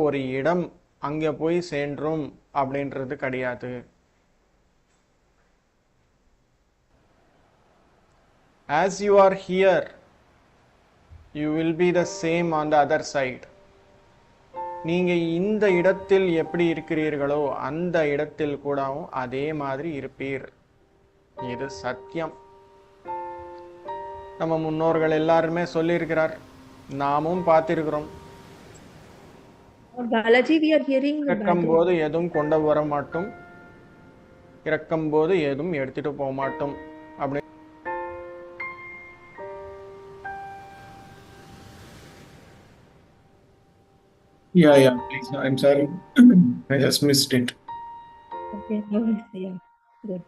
ஒரு இடம் அங்கே போய் சேர்றோம் அப்படின்றது கிடையாது. As you are here, you will be the same on the other side. நீங்க இந்த இடத்தில் எப்படி இருக்கிறீர்களோ அந்த இடத்தில் கூடவும் அதே மாதிரி இருப்பீர். இது சத்தியம். நம்ம முன்னோர்கள் எல்லாருமே சொல்லியிருக்கிறார், நாமும் பார்த்திருக்கிறோம். Balaji, we are hearing the இறக்கும் போது எதுவும் கொண்டு வர மாட்டோம், இறக்கும் போது எதுவும் எடுத்துட்டு போக மாட்டோம் அப்படி. Yeah, please. I'm sorry. I just missed it. Okay, yeah, good.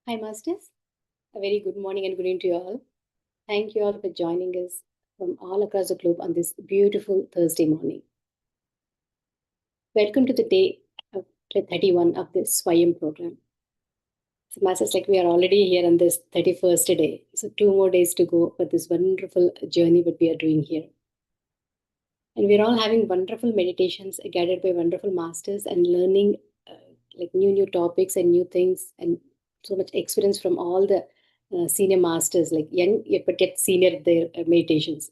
Hi, Masters. A very good morning and good evening to you all. Thank you all for joining us from all across the globe on this beautiful Thursday morning. Welcome to the day of 31 of this Swayam program. So, Masters, like we are already here on this 31st day. So, 2 more days to go for this wonderful journey that we are doing here. And we're all having wonderful meditations guided by wonderful masters and learning like new topics and new things and so much experience from all the senior masters, like young but yet senior at their meditations.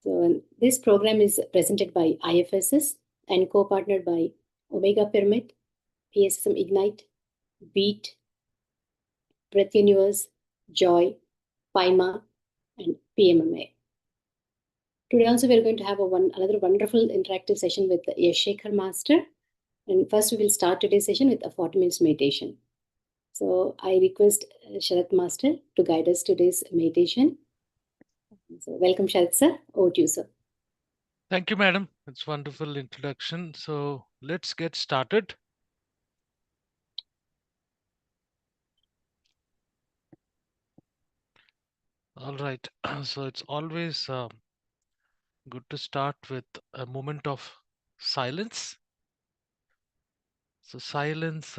So this program is presented by IFSS and co-partnered by Omega Pyramid, PSM Ignite, Beat, Breath Universe, Joy, PIMA, and PMMA. Today also we're going to have another wonderful interactive session with Yash Shekhar Master. And first we will start today's session with a 40 minutes meditation. So I request Sharath Master to guide us today's meditation. So welcome, Sharath sir. Over to you, sir. Thank you, madam. It's wonderful introduction. So let's get started. All right. So it's always good to start with a moment of silence. So silence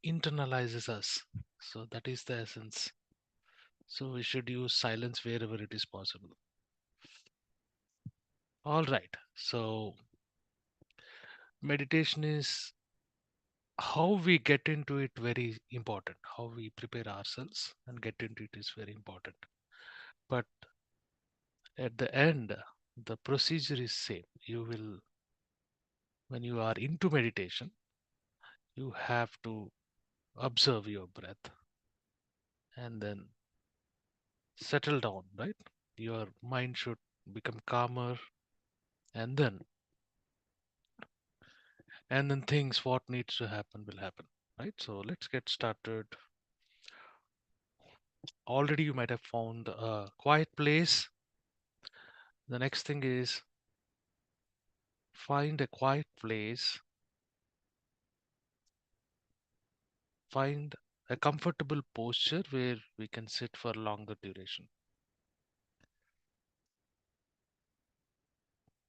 internalizes us. So that is the essence. So we should use silence wherever it is possible. All right. So meditation is how we get into it very important. How we prepare ourselves and get into it is very important. But at the end, the procedure is same. You will, when you are into meditation, you have to observe your breath and then settle down, right? Your mind should become calmer, and then things what needs to happen will happen, right? So let's get started. Already you might have found a quiet place. The next thing is find a quiet place, find a comfortable posture where we can sit for longer duration.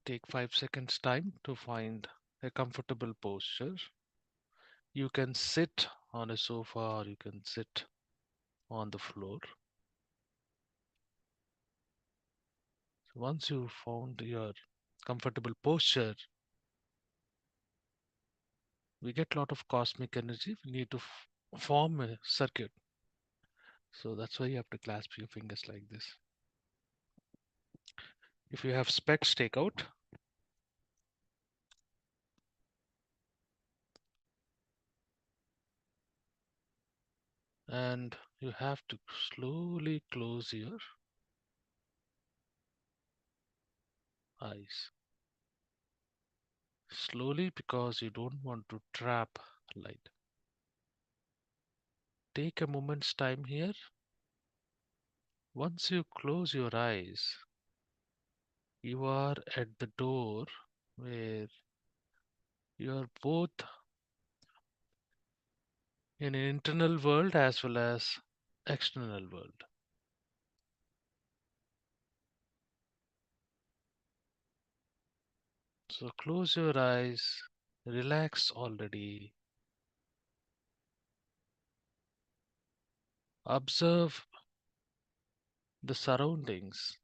Take 5 seconds time to find a comfortable posture. You can sit on a sofa or you can sit on the floor. So once you found your comfortable posture, we get a lot of cosmic energy. We need to form a circuit. So that's why you have to clasp your fingers like this. If you have specs, take out. And you have to slowly close your eyes. Slowly, because you don't want to trap light. Take a moment's time here. Once you close your eyes, you are at the door where you are both in an internal world as well as external world. So close your eyes, relax already. Observe the surroundings.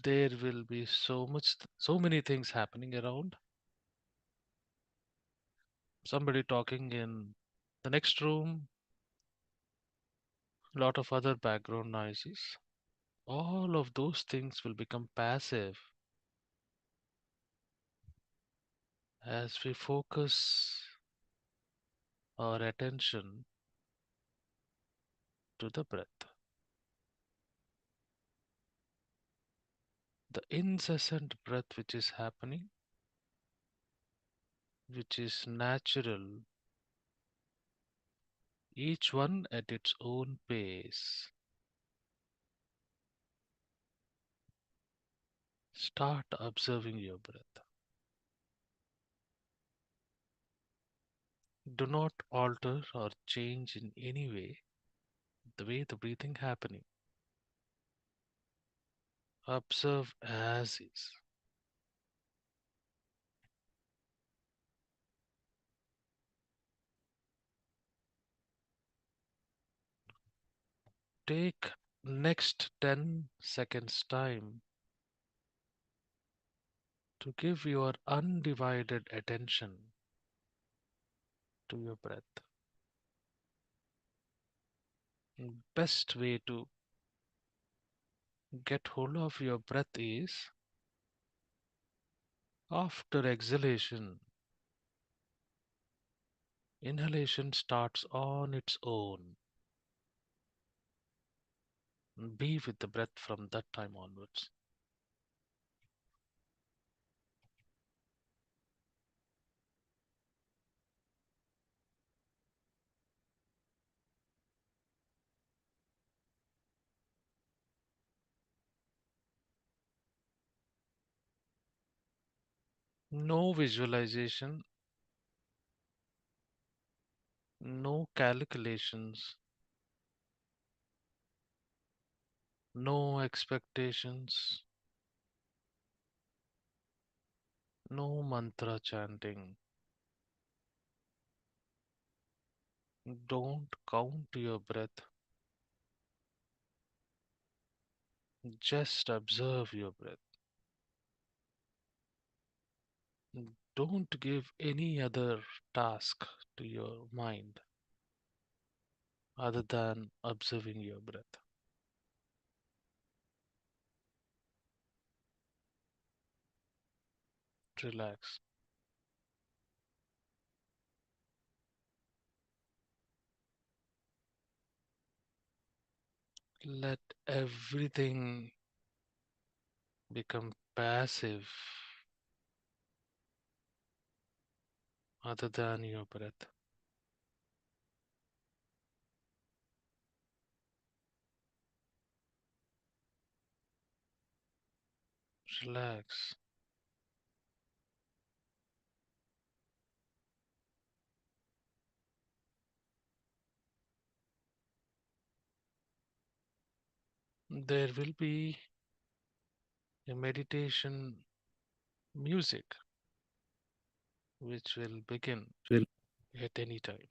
There will be so many things happening around. Somebody talking in the next room, a lot of other background noises. All of those things will become passive as we focus our attention to the breath. The incessant breath which is happening, which is natural, each one at its own pace. Start observing your breath. Do not alter or change in any way the breathing happening. Observe as is. Take next 10 seconds time to give your undivided attention to your breath. Best way to get hold of your breath is after exhalation. Inhalation starts on its own. Be with the breath from that time onwards. No visualization, no calculations, no expectations, no mantra chanting. Don't count your breath. Just observe your breath. Don't give any other task to your mind other than observing your breath. Relax. Let everything become passive other than your breath. Relax. There will be a meditation music which will begin at any time.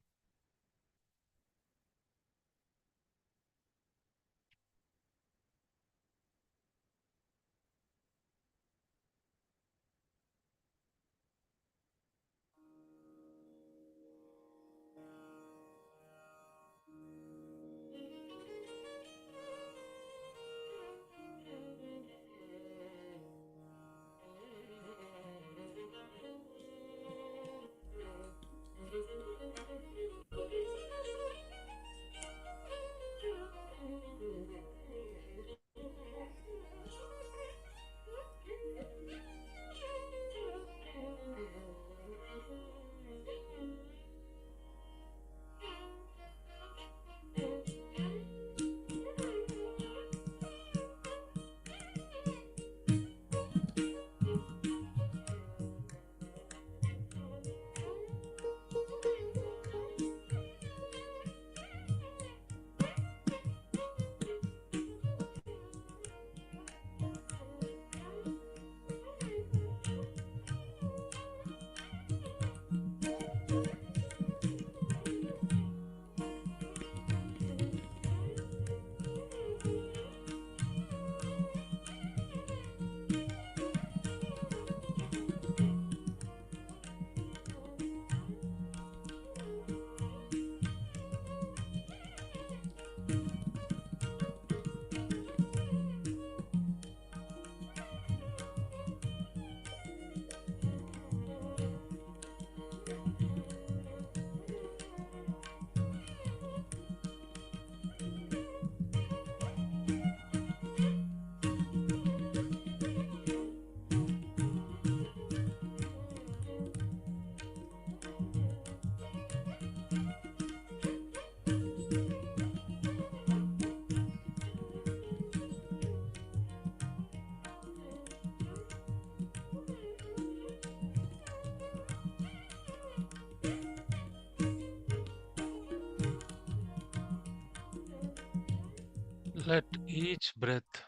Let each breath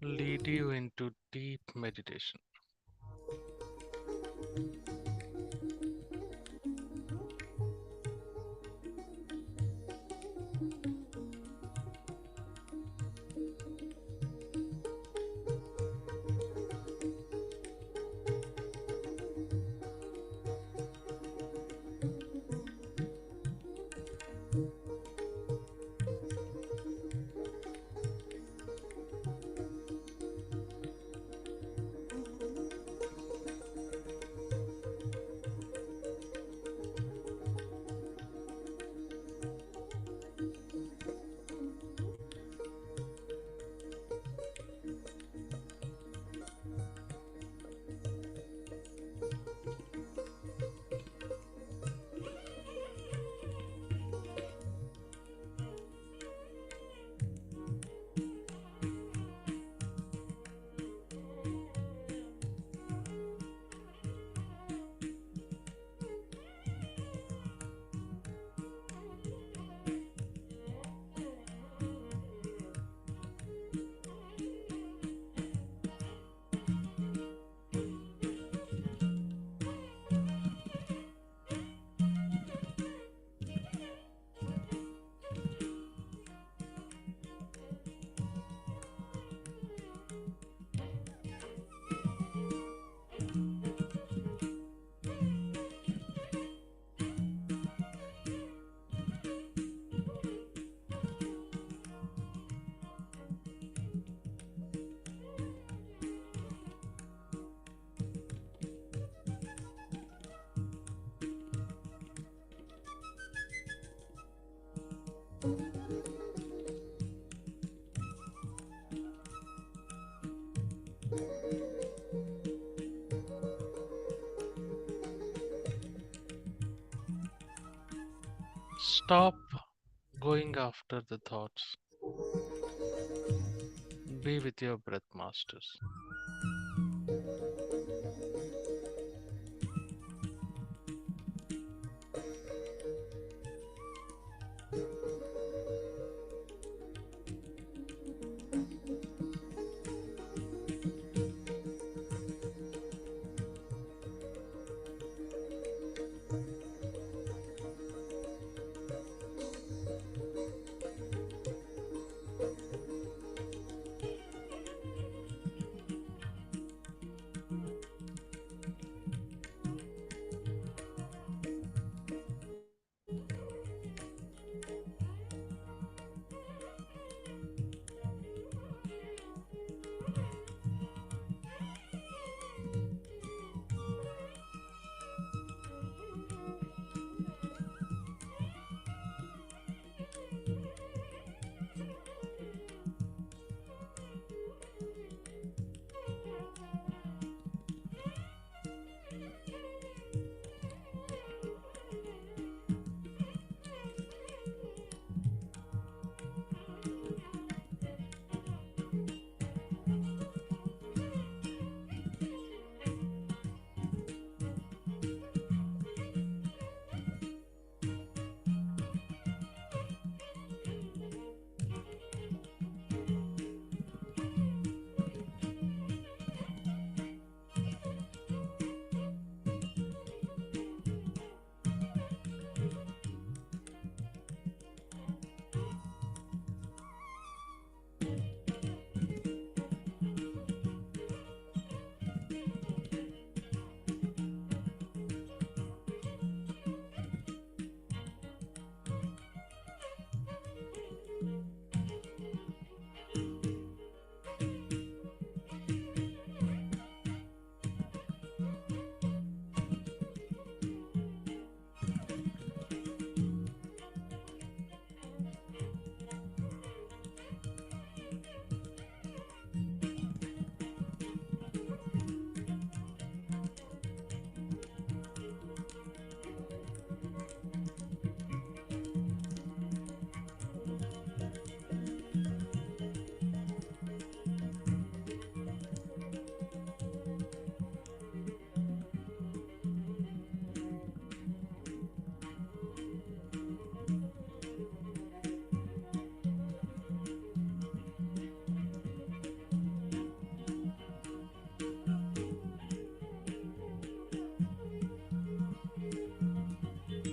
lead you into deep meditation. Stop going after the thoughts. Be with your breath, masters.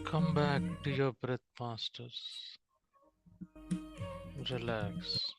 Come back to your breath, masters. Relax.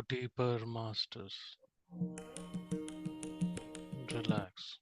deeper, masters. Relax.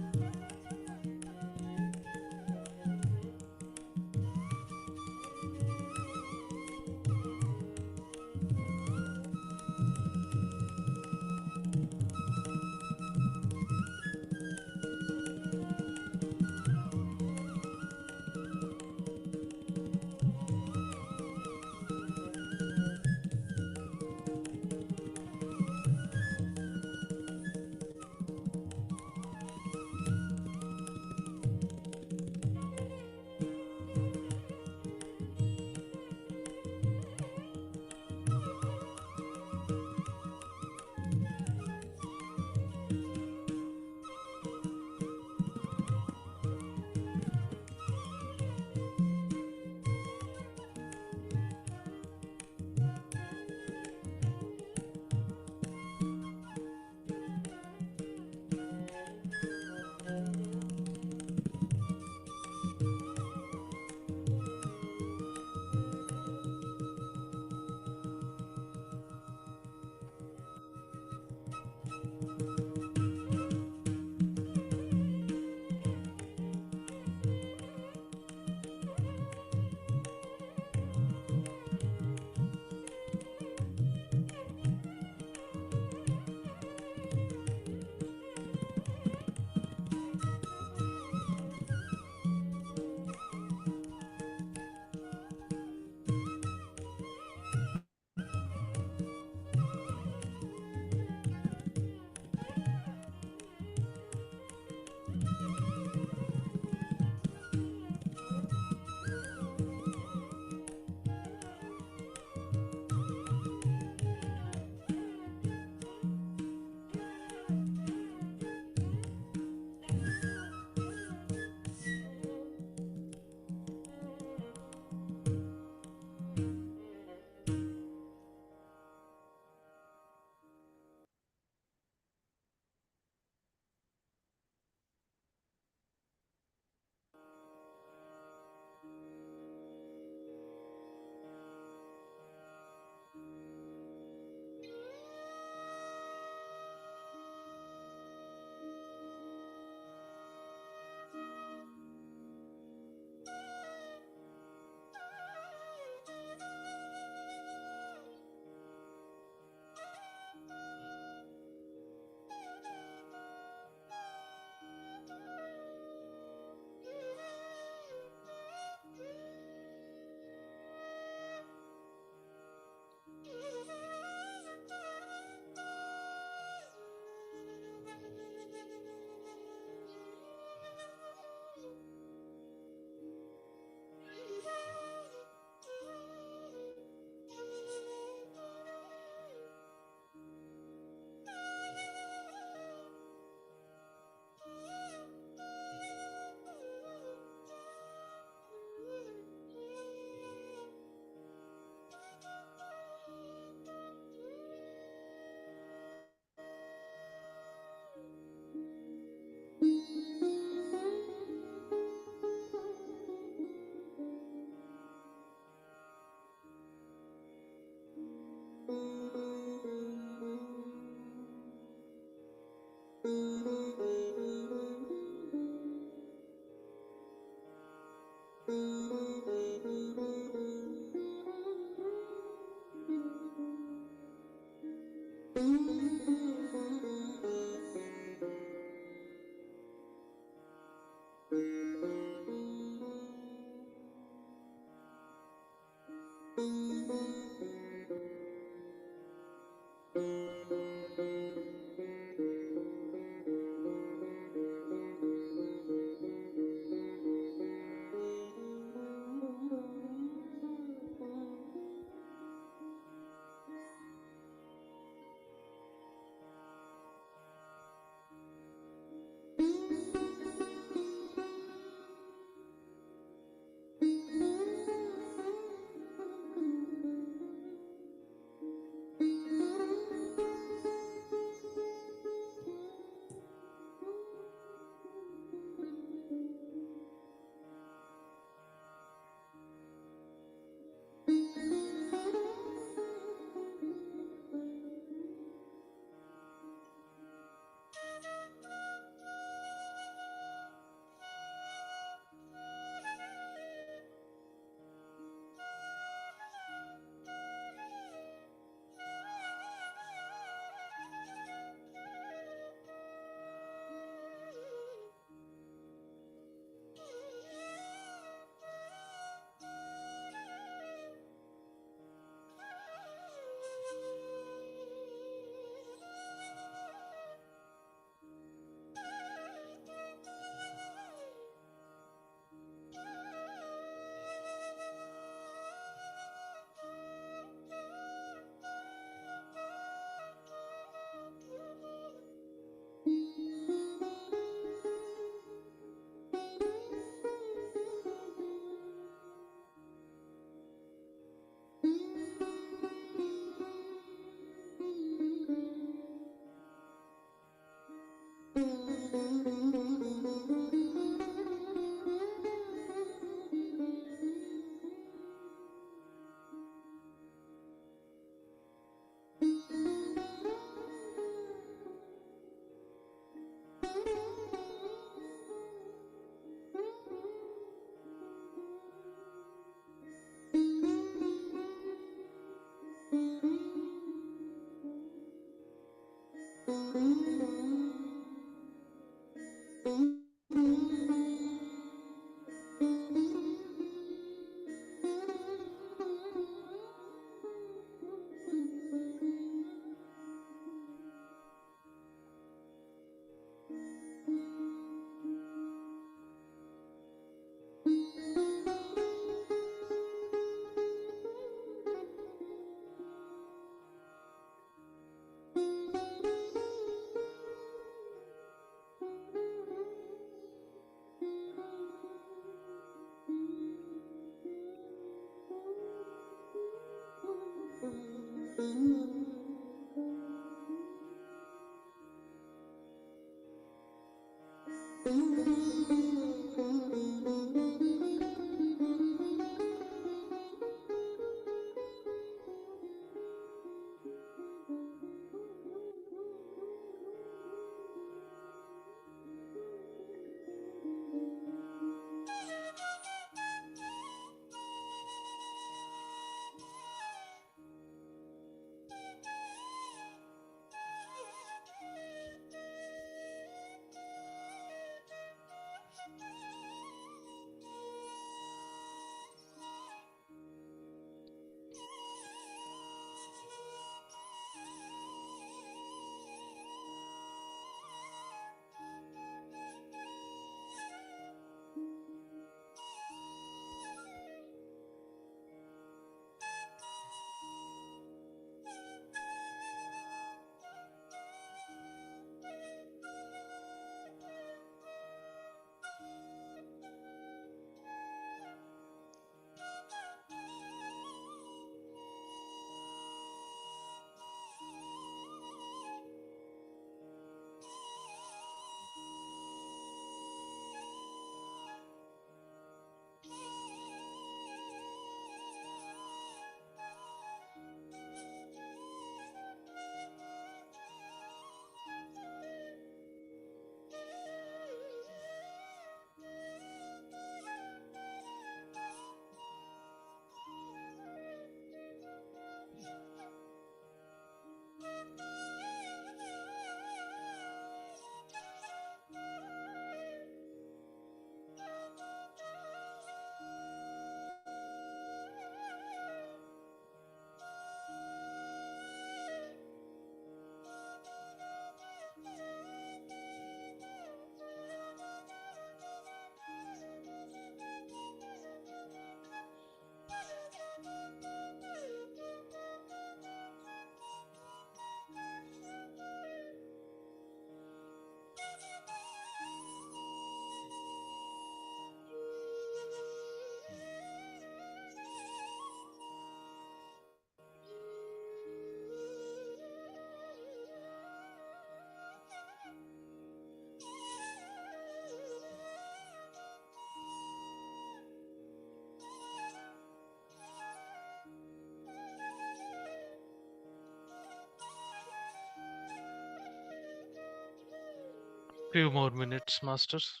Few more minutes, masters.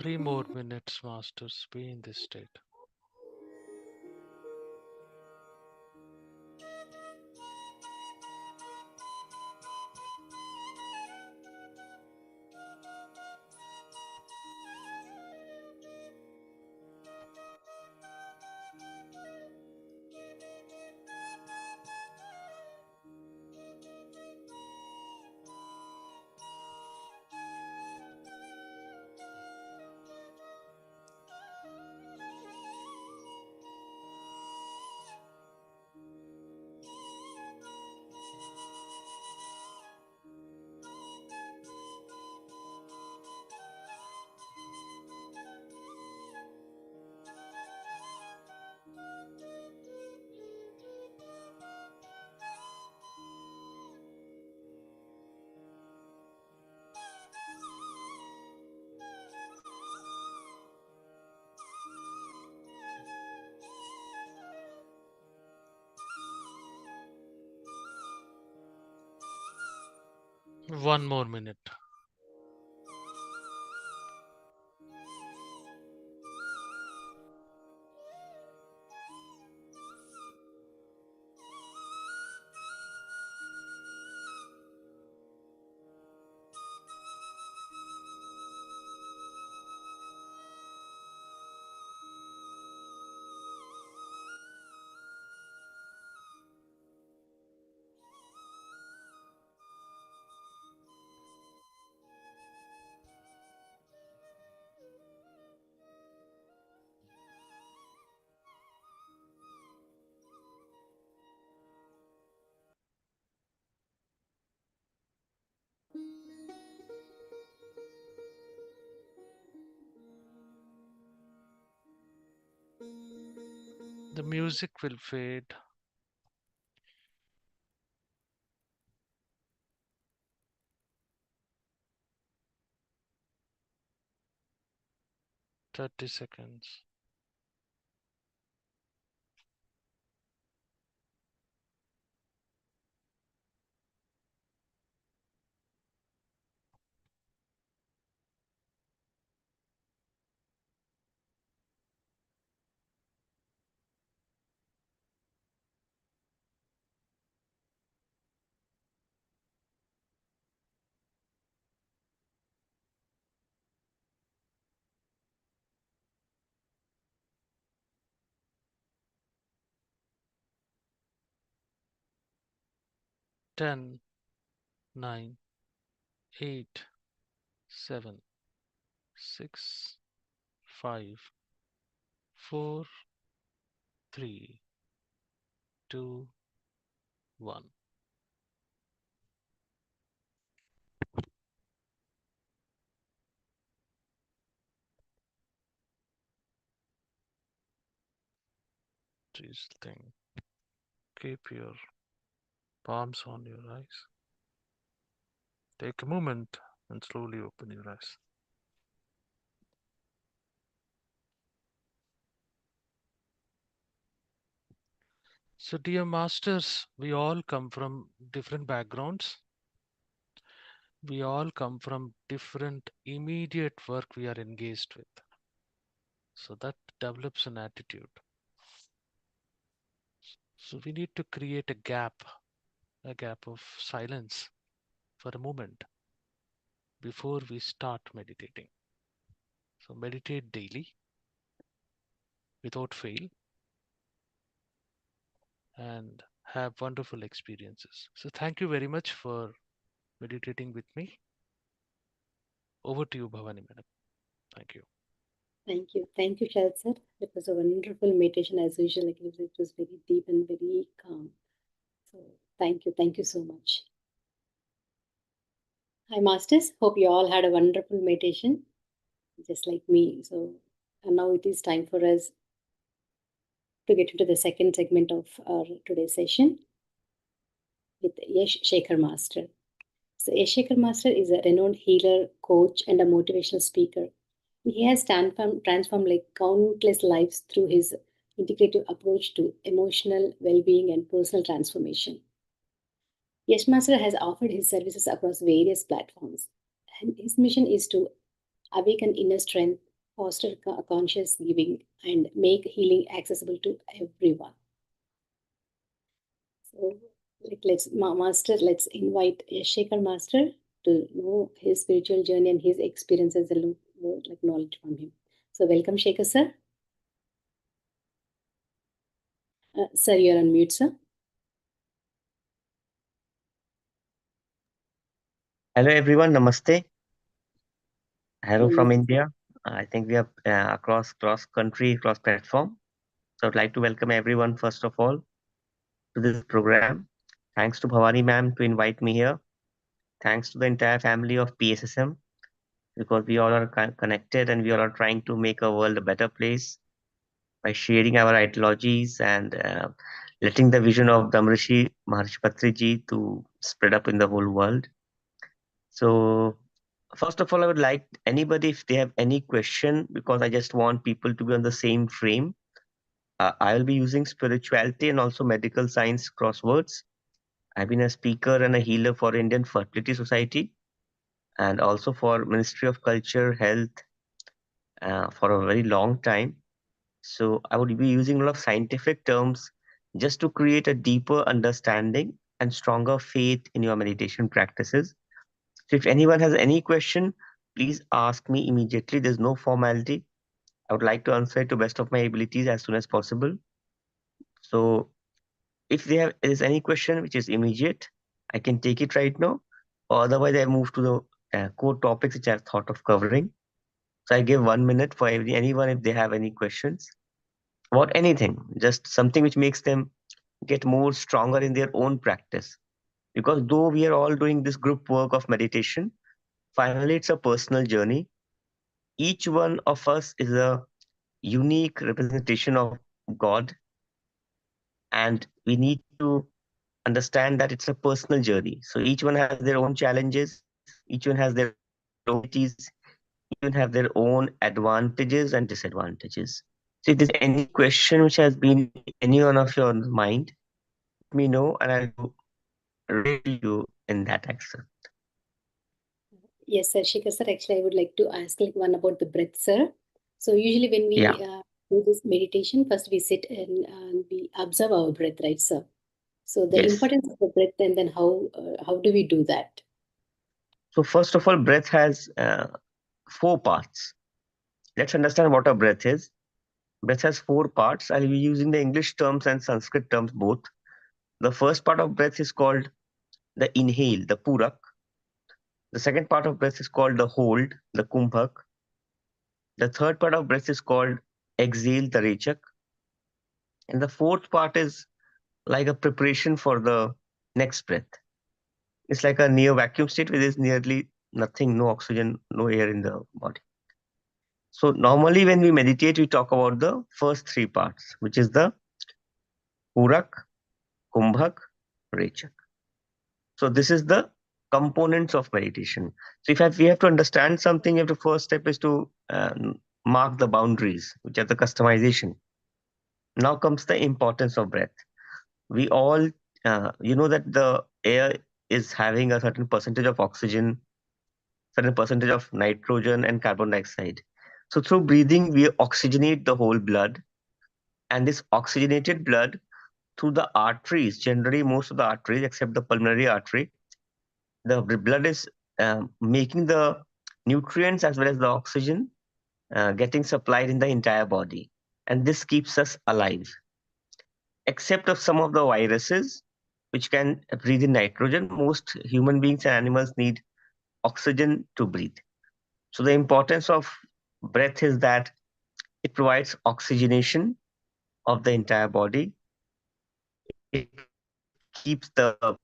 Three more minutes, masters. Be in this state. One more minute. The music will fade. Thirty seconds. 10, 9, 8, 7, 6, 5, 4, 3, 2, 1. This thing. Keep your palms on your eyes. Take a moment and slowly open your eyes. So, dear masters, we all come from different backgrounds. We all come from different immediate work we are engaged with. So that develops an attitude. So we need to create a gap of silence for a moment before we start meditating. So meditate daily without fail. and have wonderful experiences. So thank you very much for meditating with me. Over to you, Bhavani madam. Thank you. Thank you. Thank you, Shahid sir. It was a wonderful meditation as usual. Like it was very deep and very calm. So thank you. Thank you so much. Hi, Masters. Hope you all had a wonderful meditation, just like me. So and now it is time for us to get into the second segment of our today's session with Yash Shekhar Master. So Yash Shekhar Master is a renowned healer, coach, and a motivational speaker. He has transformed like countless lives through his integrative approach to emotional well-being and personal transformation. Yash Master has offered his services across various platforms, and his mission is to awaken inner strength, foster conscious living, and make healing accessible to everyone. So, let's invite Shekhar Master to know his spiritual journey and his experiences and like knowledge from him. So, welcome, Shekhar sir. Sir, you're on mute, sir. Hello everyone, Namaste. Hello from Namaste. India. I think we are cross country, cross platform. So I'd like to welcome everyone first of all to this program. Thanks to Bhavani ma'am to invite me here. Thanks to the entire family of PSSM because we all are connected and we all are trying to make our world a better place by sharing our ideologies and letting the vision of Dhamrishi Maharshi Patri ji to spread up in the whole world. So first of all, I would like anybody, if they have any question, because I just want people to be on the same frame. I will be using spirituality and also medical science crosswords. I've been a speaker and a healer for Indian Fertility Society and also for Ministry of Culture, Health for a very long time. So I would be using a lot of scientific terms just to create a deeper understanding and stronger faith in your meditation practices. So if anyone has any question, please ask me immediately. There's no formality. I would like to answer it to best of my abilities as soon as possible. So if there's any question which is immediate, I can take it right now. Or otherwise, I move to the core topics which I've thought of covering. So I give 1 minute for anyone if they have any questions about anything, just something which makes them get more stronger in their own practice. Because though we are all doing this group work of meditation, finally it's a personal journey. Each one of us is a unique representation of God, and we need to understand that it's a personal journey. So each one has their own challenges, each one has their own abilities, each one have their own advantages and disadvantages. So if there's any question which has been any one of your mind, let me know and I'll do really you in that action. Yes, sir. Shekhar sir, actually, I would like to ask like one about the breath, sir. So usually when we do this meditation, first we sit and we observe our breath, right, sir? So the Yes. importance of the breath, and then how do we do that? So first of all, breath has 4 parts. Let's understand what a breath is. Breath has 4 parts. I'll be using the English terms and Sanskrit terms both. The first part of breath is called the inhale, the purak. The second part of breath is called the hold, the kumbhak. The third part of breath is called exhale, the rechak. And the fourth part is like a preparation for the next breath. It's like a near vacuum state where there's nearly nothing, no oxygen, no air in the body. So normally when we meditate, we talk about the first 3 parts, which is the purak, kumbhak, rechak. So this is the components of meditation. So if we have to understand something, the first step is to mark the boundaries, which are the customization. Now comes the importance of breath. We all, you know that the air is having a certain percentage of oxygen, certain percentage of nitrogen and carbon dioxide. So through breathing, we oxygenate the whole blood. And this oxygenated blood through the arteries, generally most of the arteries except the pulmonary artery, the blood is making the nutrients as well as the oxygen getting supplied in the entire body. And this keeps us alive. except of some of the viruses which can breathe in nitrogen. Most human beings and animals need oxygen to breathe. So the importance of breath is that it provides oxygenation of the entire body. It keeps the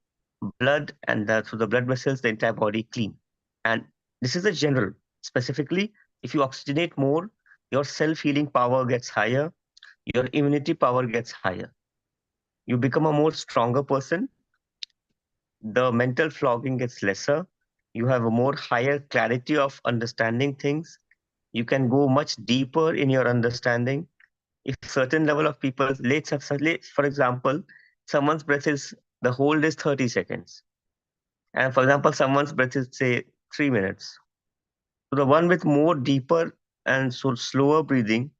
blood and through the blood vessels, the entire body clean. And this is a general. Specifically, if you oxygenate more, your self-healing power gets higher, your immunity power gets higher. You become a more stronger person. The mental flogging gets lesser. You have a more higher clarity of understanding things. You can go much deeper in your understanding. If certain level of people, for example, someone's breath is, the hold is 30 seconds. And for example, someone's breath is say 3 minutes. So the one with more deeper and so slower breathing,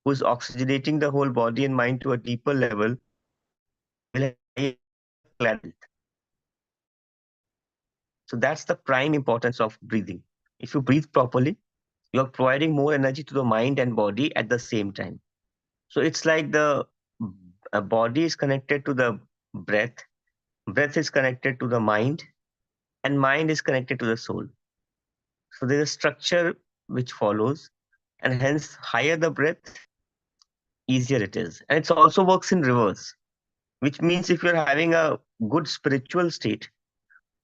who is oxygenating the whole body and mind to a deeper level, will have higher clarity. So that's the prime importance of breathing. If you breathe properly, you are providing more energy to the mind and body at the same time. So it's like the body is connected to the breath, breath is connected to the mind, and mind is connected to the soul. So there's a structure which follows, and hence higher the breath, easier it is. And it also works in reverse, which means if you're having a good spiritual state,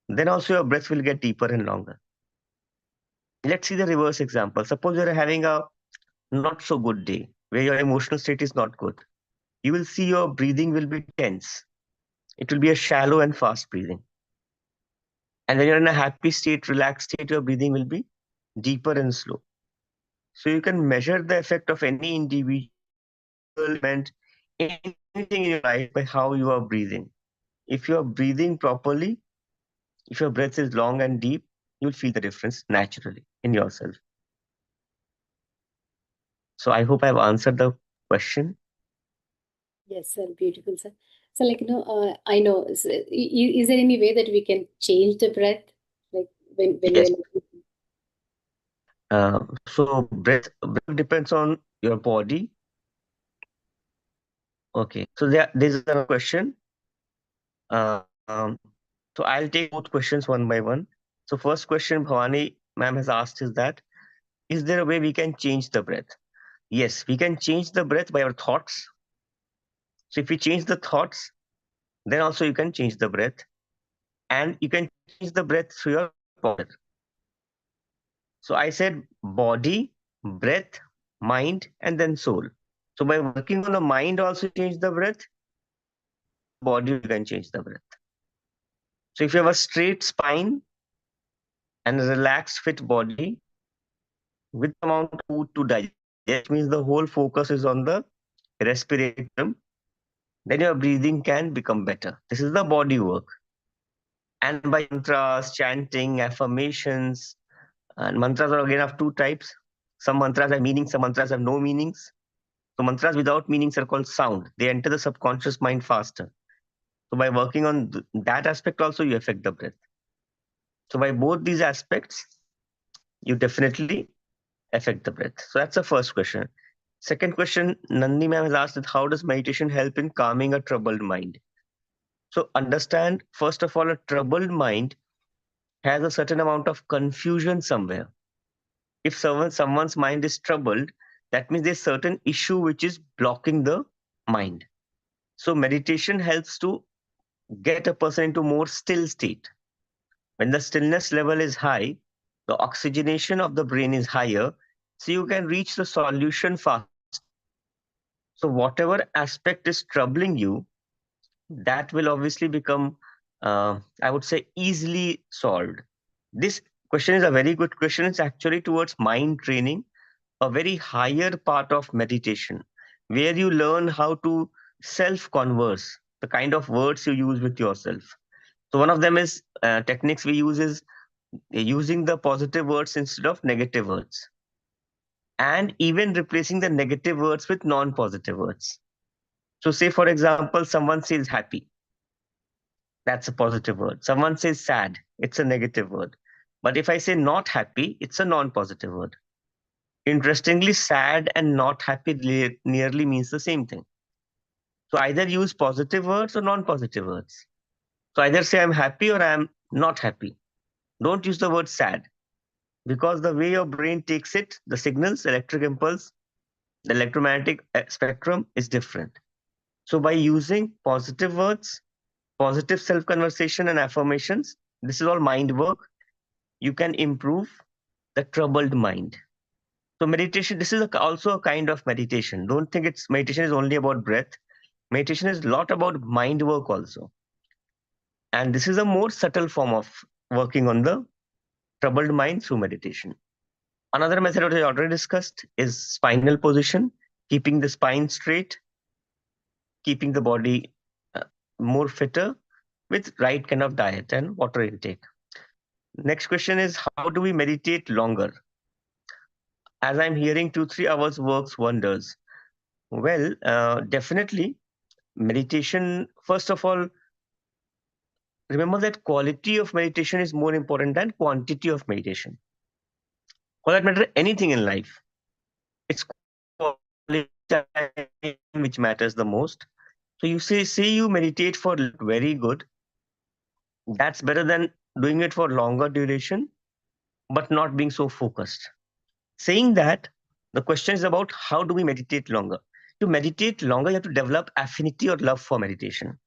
then also your breath will get deeper and longer. Let's see the reverse example. Suppose you're having a not so good day where your emotional state is not good. You will see your breathing will be tense. It will be a shallow and fast breathing. And when you're in a happy state, relaxed state, your breathing will be deeper and slow. So you can measure the effect of any individual element, anything in your life by how you are breathing. If you are breathing properly, if your breath is long and deep, you'll feel the difference naturally in yourself. So I hope I've answered the question. Yes, sir. Beautiful, sir. So, I know. Is there any way that we can change the breath, like when Yes. we're So breath depends on your body. Okay. So there's a question. So I'll take both questions one by one. So first question Bhavani ma'am has asked is that, is there a way we can change the breath? Yes, we can change the breath by our thoughts. So if we change the thoughts, then also you can change the breath. And you can change the breath through your posture. So I said body, breath, mind, and then soul. So by working on the mind also change the breath, body you can change the breath. So if you have a straight spine and a relaxed fit body with amount of food to digest, which means the whole focus is on the respiratory rhythm, then your breathing can become better. This is the body work. And by mantras, chanting, affirmations, and mantras are again of two types. Some mantras have meanings, some mantras have no meanings. So mantras without meanings are called sound. They enter the subconscious mind faster. So by working on that aspect also, you affect the breath. So by both these aspects, you definitely affect the breath. So that's the first question. Second question, Nandi ma'am has asked that how does meditation help in calming a troubled mind? So understand, first of all, a troubled mind has a certain amount of confusion somewhere. If someone's mind is troubled, that means there's certain issue which is blocking the mind. So meditation helps to get a person into more still state. When the stillness level is high, the oxygenation of the brain is higher, so you can reach the solution fast. So whatever aspect is troubling you, that will obviously become, I would say, easily solved. This question is a very good question. It's actually towards mind training, a very higher part of meditation, where you learn how to self-converse, the kind of words you use with yourself. So one of them is techniques we use is using the positive words instead of negative words, and even replacing the negative words with non-positive words. So say, for example, someone says happy. That's a positive word. Someone says sad. It's a negative word. But if I say not happy, it's a non-positive word. Interestingly, sad and not happy nearly means the same thing. So either use positive words or non-positive words. So either say I'm happy or I'm not happy. Don't use the word sad, because the way your brain takes it, the signals, electric impulse, the electromagnetic spectrum is different. So by using positive words, positive self-conversation and affirmations, this is all mind work, you can improve the troubled mind. So meditation, this is also a kind of meditation. Don't think it's meditation is only about breath. Meditation is a lot about mind work also. And this is a more subtle form of working on the troubled mind through meditation. Another method which I already discussed is spinal position, keeping the spine straight, keeping the body more fitter with right kind of diet and water intake. Next question is, how do we meditate longer? As I'm hearing 2-3 hours works wonders. Well, definitely meditation, first of all, remember that quality of meditation is more important than quantity of meditation. For that matter, anything in life, it's quality time which matters the most. So you say you meditate for very good, that's better than doing it for longer duration, but not being so focused. Saying that, the question is about how do we meditate longer? To meditate longer, you have to develop affinity or love for meditation.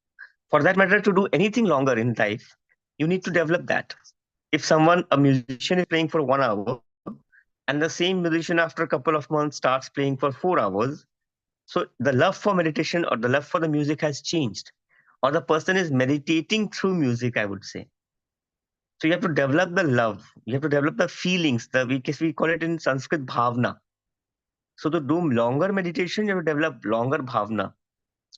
For that matter, to do anything longer in life, you need to develop that. If a musician is playing for 1 hour, and the same musician after a couple of months starts playing for 4 hours, so the love for meditation or the love for the music has changed, or the person is meditating through music, I would say. So you have to develop the love, you have to develop the feelings, we call it in Sanskrit bhavna. So to do longer meditation, you have to develop longer bhavna.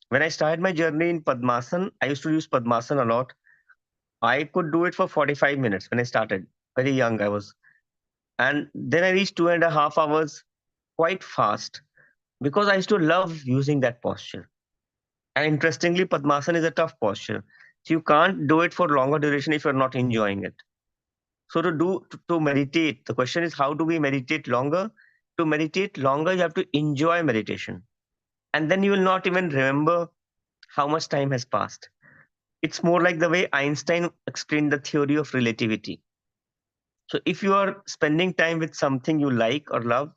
When I started my journey in Padmasana, I used to use Padmasana a lot. I could do it for 45 minutes when I started. Very young I was. And then I reached 2.5 hours quite fast because I used to love using that posture. And interestingly, Padmasana is a tough posture. So you can't do it for longer duration if you're not enjoying it. So to meditate, the question is, how do we meditate longer? To meditate longer, you have to enjoy meditation. And then you will not even remember how much time has passed. It's more like the way Einstein explained the theory of relativity. So if you are spending time with something you like or love,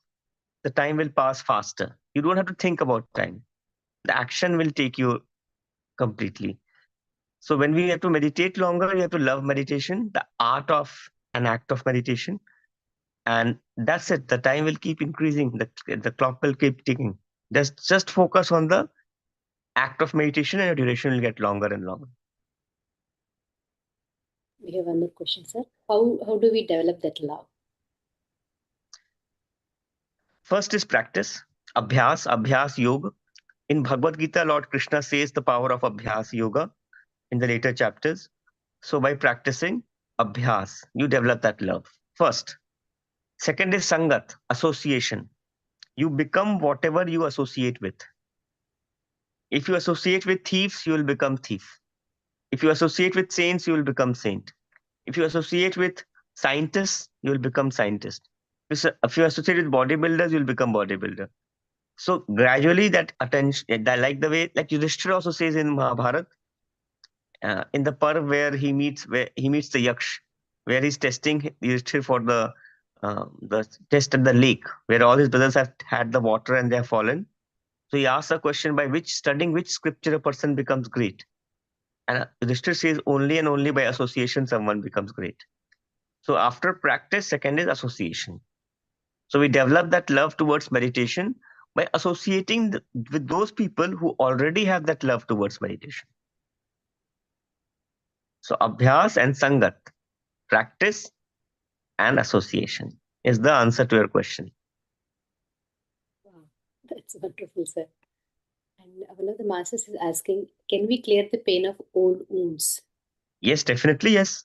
the time will pass faster. You don't have to think about time. The action will take you completely. So when we have to meditate longer, you have to love meditation, the art of an act of meditation. And that's it. The time will keep increasing. The clock will keep ticking. Just focus on the act of meditation and your duration will get longer and longer. We have one more question, sir. How do we develop that love? First is practice. Abhyas yoga. In Bhagavad Gita, Lord Krishna says the power of Abhyas yoga in the later chapters. So by practicing Abhyas, you develop that love. First. Second is Sangat, association. You become whatever you associate with. If you associate with thieves, you will become thief. If you associate with saints, you will become saint. If you associate with scientists, you will become scientist. If you associate with bodybuilders, you will become bodybuilder. So gradually that attention, like the way, like Yudhishthira also says in Mahabharata, in the Parv where he meets the Yaksh, where he's testing Yudhishthira for the test at the lake, where all his brothers have had the water and they have fallen. So he asks a question, by studying which scripture a person becomes great. And Yudhishthira says only and only by association someone becomes great. So after practice, second is association. So we develop that love towards meditation by associating with those people who already have that love towards meditation. So Abhyas and Sangat, practice and association is the answer to your question. Wow, that's wonderful, sir. And one of the masters is asking, can we clear the pain of old wounds? Yes, definitely yes.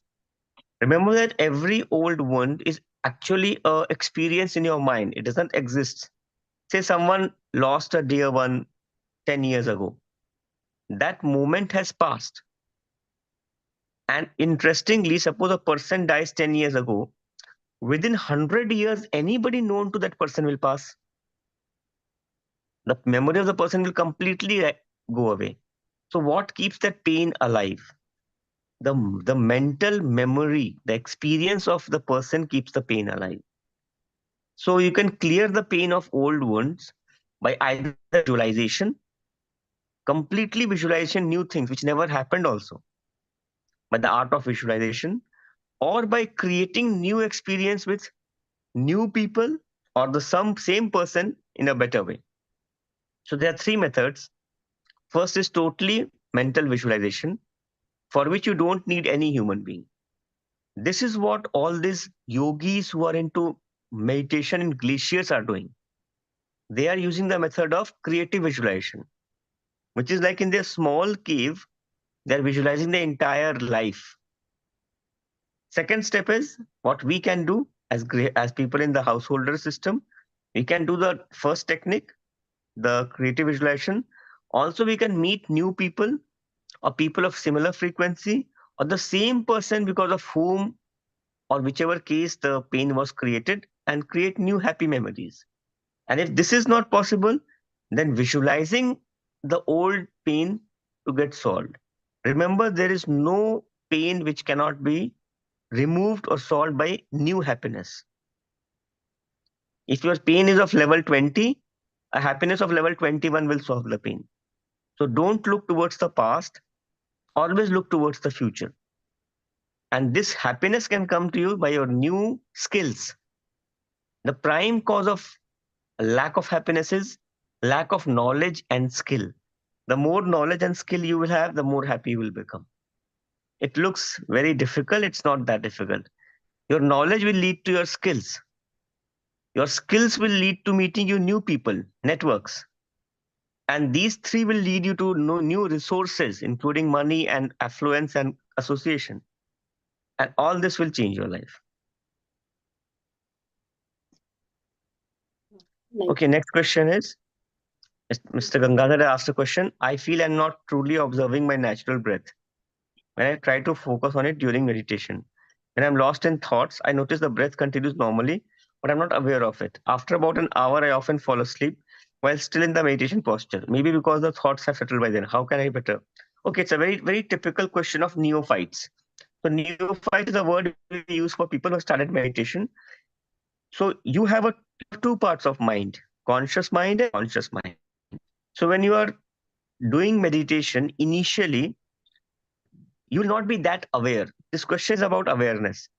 Remember that every old wound is actually an experience in your mind. It doesn't exist. Say someone lost a dear one 10 years ago. That moment has passed. And interestingly, suppose a person dies 10 years ago, within 100 years, anybody known to that person will pass. The memory of the person will completely go away. So what keeps that pain alive? The mental memory, the experience of the person keeps the pain alive. So you can clear the pain of old wounds by either visualization, completely visualization, new things which never happened also, by the art of visualization, or by creating new experience with new people or the same person in a better way. So there are three methods. First is totally mental visualization, for which you don't need any human being. This is what all these yogis who are into meditation in glaciers are doing. They are using the method of creative visualization, which is like in their small cave, they're visualizing the entire life. Second step is what we can do as people in the householder system. We can do the first technique, the creative visualization. Also, we can meet new people or people of similar frequency or the same person because of whom or whichever case the pain was created and create new happy memories. And if this is not possible, then visualizing the old pain to get solved. Remember, there is no pain which cannot be removed or solved by new happiness. If your pain is of level 20, a happiness of level 21 will solve the pain. So don't look towards the past, always look towards the future. And this happiness can come to you by your new skills. The prime cause of lack of happiness is lack of knowledge and skill. The more knowledge and skill you will have, the more happy you will become. It looks very difficult. It's not that difficult. Your knowledge will lead to your skills. Your skills will lead to meeting you new people, networks. And these three will lead you to know new resources, including money and affluence and association. And all this will change your life. Okay, next question is, Mr. Gangadhar asked a question. I feel I'm not truly observing my natural breath when I try to focus on it during meditation. When I'm lost in thoughts, I notice the breath continues normally, but I'm not aware of it. After about an hour, I often fall asleep while still in the meditation posture. Maybe because the thoughts have settled by then. How can I better? Okay, it's a very, very typical question of neophytes. So neophyte is a word we use for people who started meditation. So you have two parts of mind, conscious mind and conscious mind. So when you are doing meditation, initially, you will not be that aware. This question is about awareness.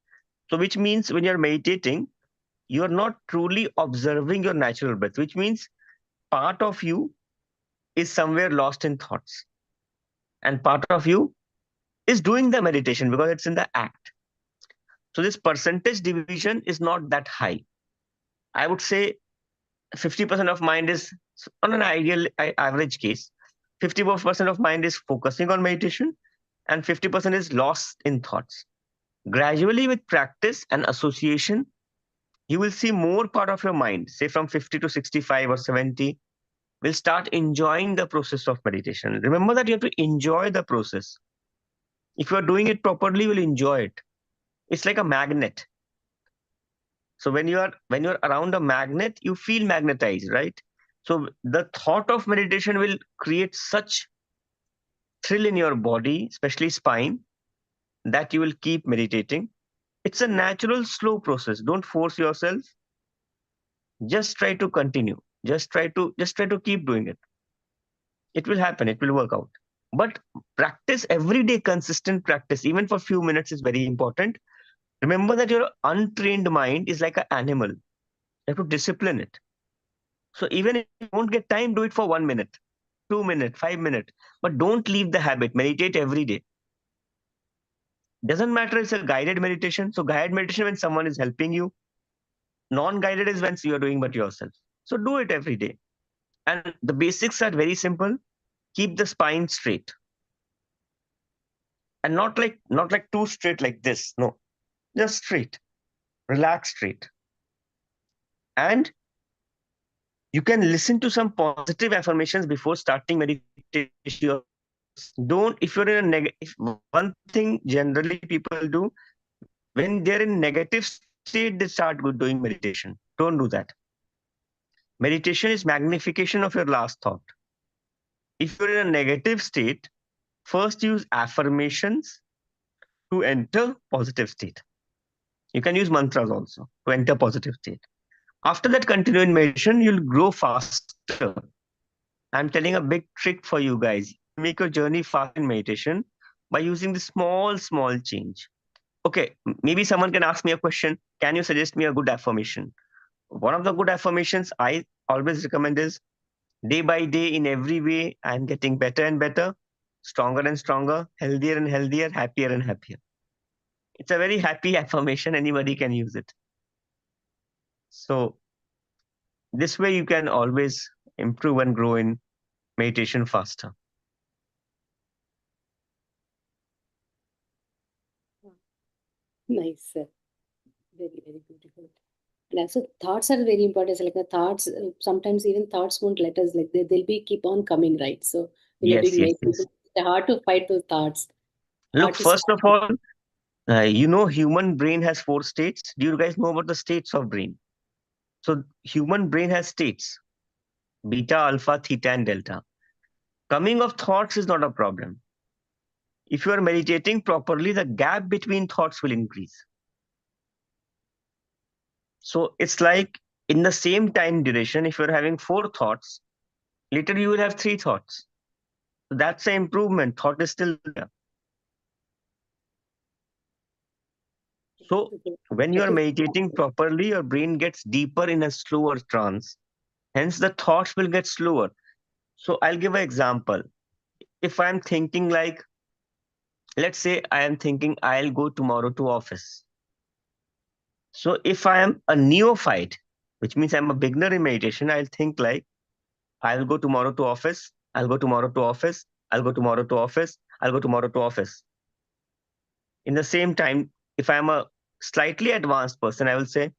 So which means when you're meditating, you're not truly observing your natural breath, which means part of you is somewhere lost in thoughts. And part of you is doing the meditation because it's in the act. So this percentage division is not that high. I would say 50% of mind is, on an ideal average case, 50% of mind is focusing on meditation and 50% is lost in thoughts. Gradually, with practice and association, you will see more part of your mind, say from 50 to 65 or 70, will start enjoying the process of meditation. Remember that you have to enjoy the process. If you are doing it properly, you will enjoy it. It's like a magnet. So when you're around a magnet, you feel magnetized, right? So the thought of meditation will create such thrill in your body, especially spine, that you will keep meditating. It's a natural, slow process. Don't force yourself. Just try to continue. Just try to keep doing it. It will happen. It will work out. But practice every day, consistent practice, even for a few minutes, is very important. Remember that your untrained mind is like an animal. You have to discipline it. So even if you don't get time, do it for 1 minute, 2 minutes, 5 minutes. But don't leave the habit. Meditate every day. Doesn't matter, it's a guided meditation. So guided meditation when someone is helping you. Non-guided is when you are doing but yourself. So do it every day. And the basics are very simple. Keep the spine straight. And not like too straight like this. No. Just straight. Relax straight. And you can listen to some positive affirmations before starting meditation. Don't, if you're in a negative, one thing generally people do, when they're in negative state, they start doing meditation. Don't do that. Meditation is magnification of your last thought. If you're in a negative state, first use affirmations to enter positive state. You can use mantras also to enter positive state. After that, continue in meditation, you'll grow faster. I'm telling a big trick for you guys. Make your journey fast in meditation by using the small change. Okay, maybe someone can ask me a question. Can you suggest me a good affirmation? One of the good affirmations I always recommend is day by day, in every way, I'm getting better and better, stronger and stronger, healthier and healthier, happier and happier. It's a very happy affirmation. Anybody can use it. So this way you can always improve and grow in meditation faster. Nice, sir. Very, very beautiful. And also thoughts are very important. So like the thoughts, sometimes even thoughts won't let us, like they'll be keep on coming, right? So when you're doing meditation, it's hard to fight those thoughts. Look, first of all, human brain has 4 states. Do you guys know about the states of brain? So human brain has states: beta, alpha, theta, and delta. Coming of thoughts is not a problem. If you are meditating properly, the gap between thoughts will increase. So it's like in the same time duration, if you're having 4 thoughts, later you will have 3 thoughts. So that's an improvement. Thought is still there. So when you are meditating properly, your brain gets deeper in a slower trance. Hence, the thoughts will get slower. So I'll give an example. If I'm thinking like, let's say I am thinking I'll go tomorrow to office. So if I am a neophyte, which means I'm a beginner in meditation, I'll think like, I'll go tomorrow to office, I'll go tomorrow to office, I'll go tomorrow to office, I'll go tomorrow to office. In the same time, if I'm a slightly advanced person, I will say,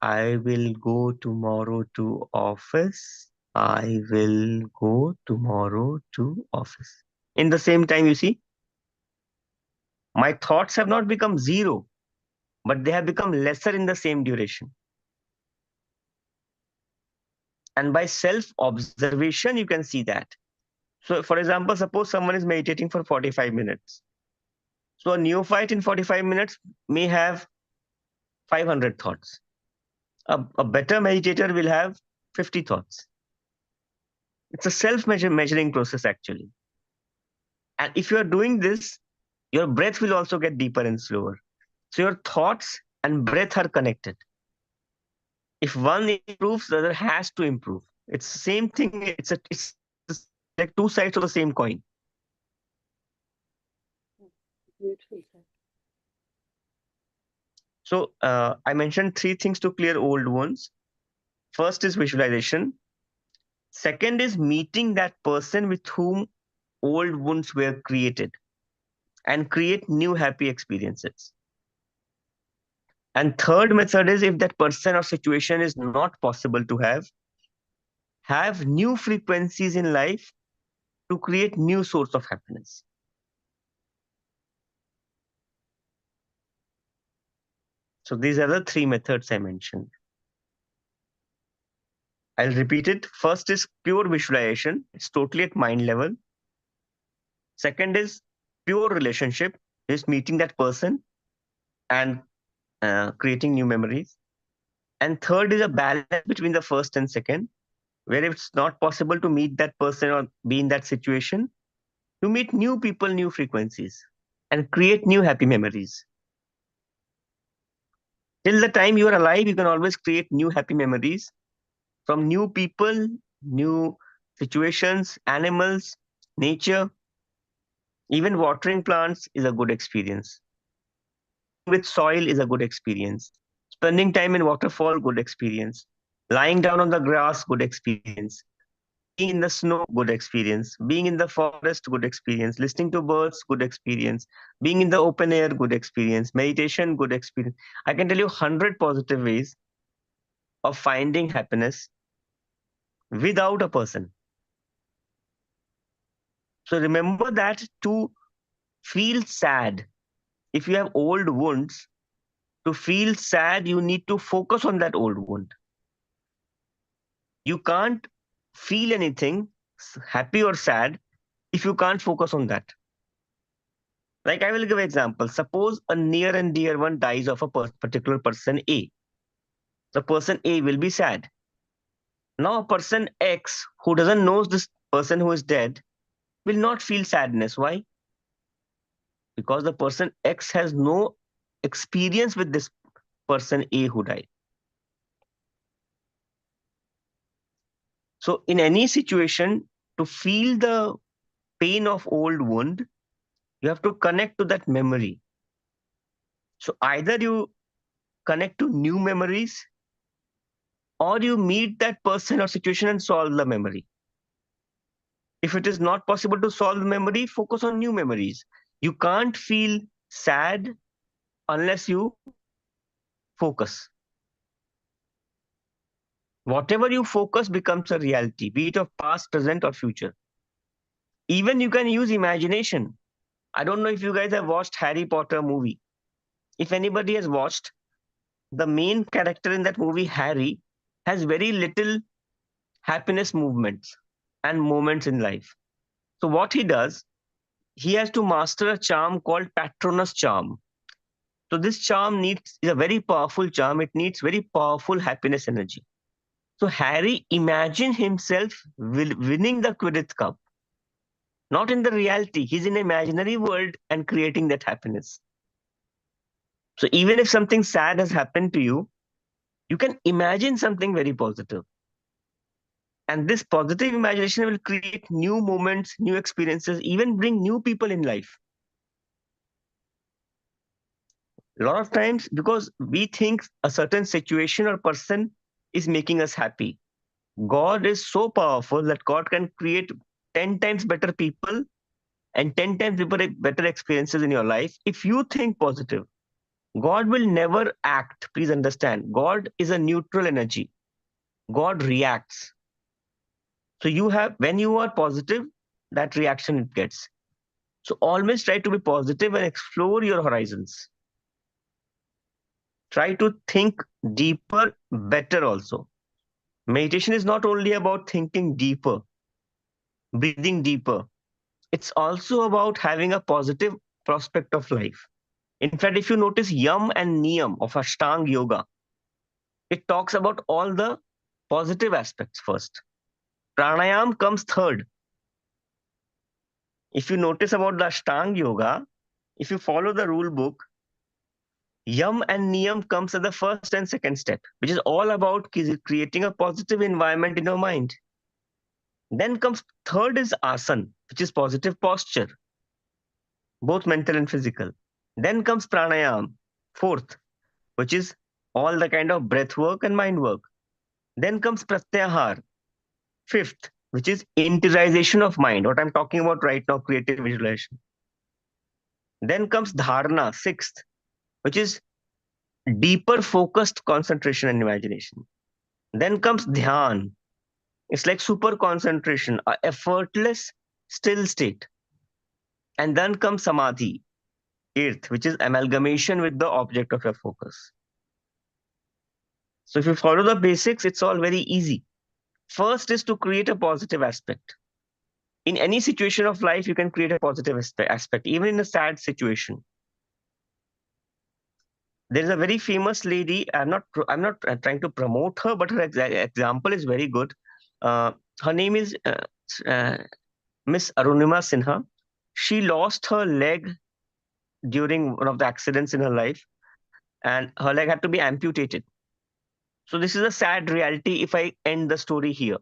I will go tomorrow to office. I will go tomorrow to office. In the same time, you see, my thoughts have not become zero, but they have become lesser in the same duration. And by self-observation, you can see that. So for example, suppose someone is meditating for 45 minutes. So a neophyte in 45 minutes may have 500 thoughts. A better meditator will have 50 thoughts. It's a self-measuring process, actually. And if you are doing this, your breath will also get deeper and slower. So your thoughts and breath are connected. If one improves, the other has to improve. It's the same thing. It's like 2 sides of the same coin. Beautiful, sir. So I mentioned 3 things to clear old wounds. First is visualization. Second is meeting that person with whom old wounds were created and create new happy experiences. And third method is, if that person or situation is not possible to have new frequencies in life to create new source of happiness. So these are the 3 methods I mentioned. I'll repeat it. First is pure visualization. It's totally at mind level. Second is pure relationship, is meeting that person and creating new memories. And third is a balance between the first and second, where if it's not possible to meet that person or be in that situation, to meet new people, new frequencies, and create new happy memories. Till the time you are alive, you can always create new happy memories from new people, new situations, animals, nature. Even watering plants is a good experience. With soil is a good experience. Spending time in waterfall, good experience. Lying down on the grass, good experience. Being in the snow, good experience. Being in the forest, good experience. Listening to birds, good experience. Being in the open air, good experience. Meditation, good experience. I can tell you 100 positive ways of finding happiness without a person. So remember that to feel sad, if you have old wounds, to feel sad, you need to focus on that old wound. You can't feel anything happy or sad if you can't focus on that. Like I will give an example. Suppose a near and dear one dies of a particular person A. The person A will be sad. Now a person X who doesn't know this person who is dead will not feel sadness. Why? Because the person X has no experience with this person A who died. So in any situation, to feel the pain of old wound, you have to connect to that memory. So either you connect to new memories or you meet that person or situation and solve the memory. If it is not possible to solve the memory, focus on new memories. You can't feel sad unless you focus. Whatever you focus becomes a reality, be it of past, present, or future. Even you can use imagination. I don't know if you guys have watched Harry Potter movie. If anybody has watched, the main character in that movie, Harry, has very little happiness movements and moments in life. So what he does, he has to master a charm called Patronus charm. So this charm is a very powerful charm. It needs very powerful happiness energy. So Harry imagined himself winning the Quidditch Cup. Not in the reality. He's in an imaginary world and creating that happiness. So even if something sad has happened to you, you can imagine something very positive. And this positive imagination will create new moments, new experiences, even bring new people in life. A lot of times, because we think a certain situation or person is making us happy. God is so powerful that God can create 10 times better people and 10 times better experiences in your life. If you think positive, God will never act. Please understand, God is a neutral energy. God reacts. So when you are positive, that reaction it gets. So always try to be positive and explore your horizons. Try to think deeper, better also. Meditation is not only about thinking deeper, breathing deeper. It's also about having a positive prospect of life. In fact, if you notice Yam and Niyam of Ashtanga Yoga, it talks about all the positive aspects first. Pranayam comes third. If you notice about the Ashtanga Yoga, if you follow the rule book, Yam and Niyam comes at the first and second step, which is all about creating a positive environment in your mind. Then comes third is Asana, which is positive posture, both mental and physical. Then comes Pranayam, fourth, which is all the kind of breath work and mind work. Then comes Pratyahar, fifth, which is interiorization of mind, what I'm talking about right now, creative visualization. Then comes Dharana, sixth, which is deeper focused concentration and imagination. Then comes Dhyan. It's like super concentration, a effortless, still state. And then comes Samadhi, eighth, which is amalgamation with the object of your focus. So if you follow the basics, it's all very easy. First is to create a positive aspect. In any situation of life, you can create a positive aspect, even in a sad situation. There is a very famous lady. I'm not trying to promote her, but her example is very good. Her name is Miss Arunima Sinha. She lost her leg during one of the accidents in her life, and her leg had to be amputated. So this is a sad reality if I end the story here.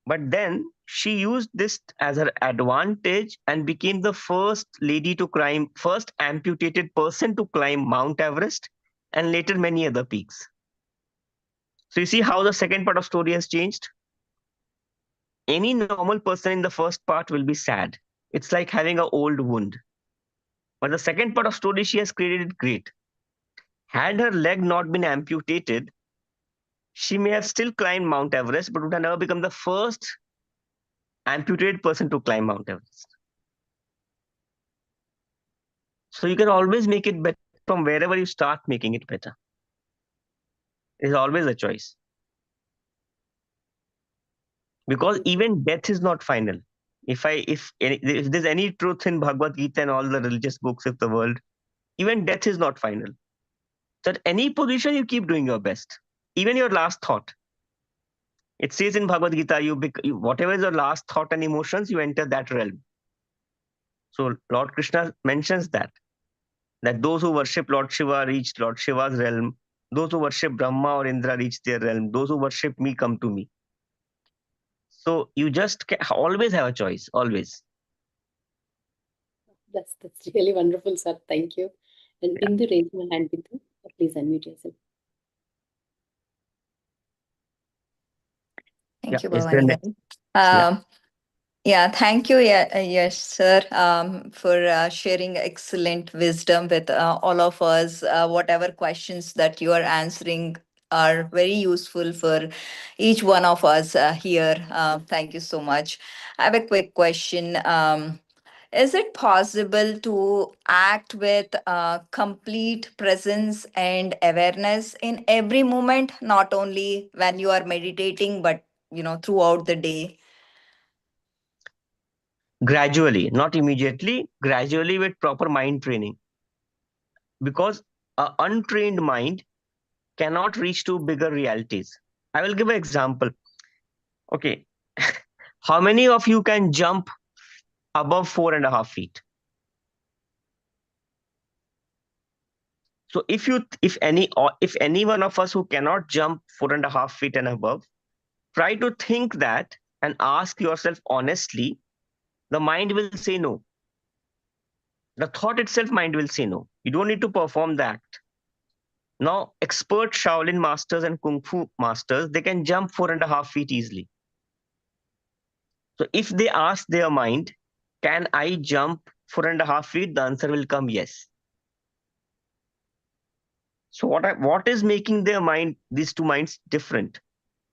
But then she used this as her advantage and became the first lady to climb, first amputated person to climb Mount Everest and later many other peaks. So you see how the second part of story has changed? Any normal person in the first part will be sad. It's like having an old wound. But the second part of story, she has created it great. Had her leg not been amputated, she may have still climbed Mount Everest, but would have never become the first amputated person to climb Mount Everest. So you can always make it better from wherever you start making it better. It's always a choice. Because even death is not final. If there's any truth in Bhagavad Gita and all the religious books of the world, even death is not final. So at any position, you keep doing your best, even your last thought. It says in Bhagavad Gita, whatever is your last thought and emotions, you enter that realm. So Lord Krishna mentions that those who worship Lord Shiva reach Lord Shiva's realm. Those who worship Brahma or Indra reach their realm. Those who worship me come to me. So you just always have a choice, always. That's really wonderful, sir. Thank you. And Bindu, raise your hand, Bindu. Please unmute yourself. Thank you, Is there Bhavani. yeah. Yeah, thank you, Yash sir, for sharing excellent wisdom with all of us. Whatever questions that you are answering are very useful for each one of us here. Thank you so much. I have a quick question. Is it possible to act with complete presence and awareness in every moment, not only when you are meditating, but throughout the day? Gradually, not immediately, gradually with proper mind training. Because an untrained mind cannot reach to bigger realities. I will give an example. Okay. How many of you can jump above 4.5 feet? So if any one of us who cannot jump 4.5 feet and above, try to think that and ask yourself honestly, the mind will say no. The thought itself, mind will say no. You don't need to perform the act. Now, expert Shaolin masters and Kung Fu masters, they can jump 4.5 feet easily. So if they ask their mind, can I jump 4.5 feet? The answer will come yes. So what is making their mind, these two minds different?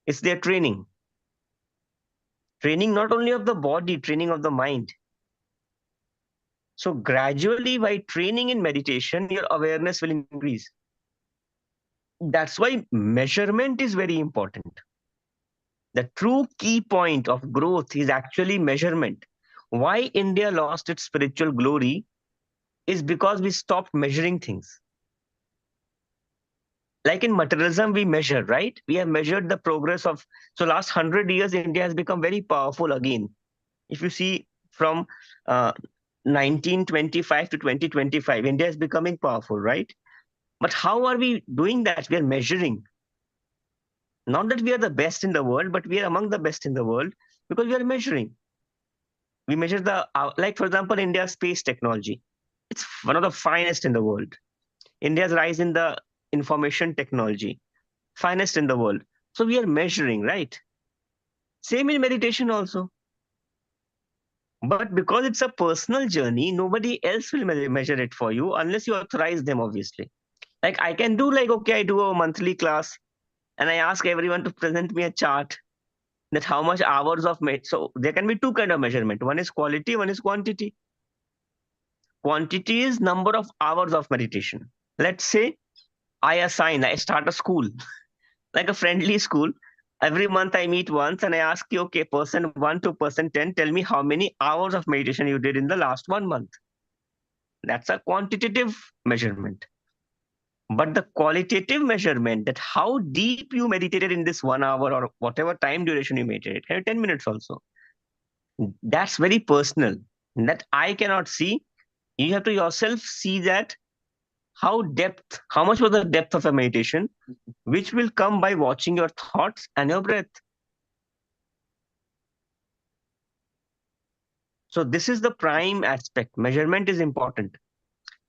It's their training. Training not only of the body, training of the mind. So gradually, by training in meditation, your awareness will increase. That's why measurement is very important. The true key point of growth is actually measurement. Why India lost its spiritual glory is because we stopped measuring things. Like in materialism, we measure, right? We have measured the progress of, so last 100 years, India has become very powerful again. If you see from 1925 to 2025, India is becoming powerful, right? But how are we doing that? We are measuring. Not that we are the best in the world, but we are among the best in the world because we are measuring. We measure like for example, India's space technology. It's one of the finest in the world. India's rise in the information technology, finest in the world. So we are measuring, right? Same in meditation also. But because it's a personal journey, nobody else will measure it for you unless you authorize them, obviously. Like I can do okay, I do a monthly class and I ask everyone to present me a chart that how much hours of so there can be two kind of measurement. One is quality, one is quantity. Quantity is number of hours of meditation. Let's say I start a school, like a friendly school. Every month I meet once and I ask you, okay, person 1 to person 10, tell me how many hours of meditation you did in the last 1 month. That's a quantitative measurement. But the qualitative measurement, that how deep you meditated in this 1 hour or whatever time duration you meditated, 10 minutes also, that's very personal. That I cannot see. You have to yourself see that how much was the depth of a meditation, which will come by watching your thoughts and your breath. So this is the prime aspect. Measurement is important.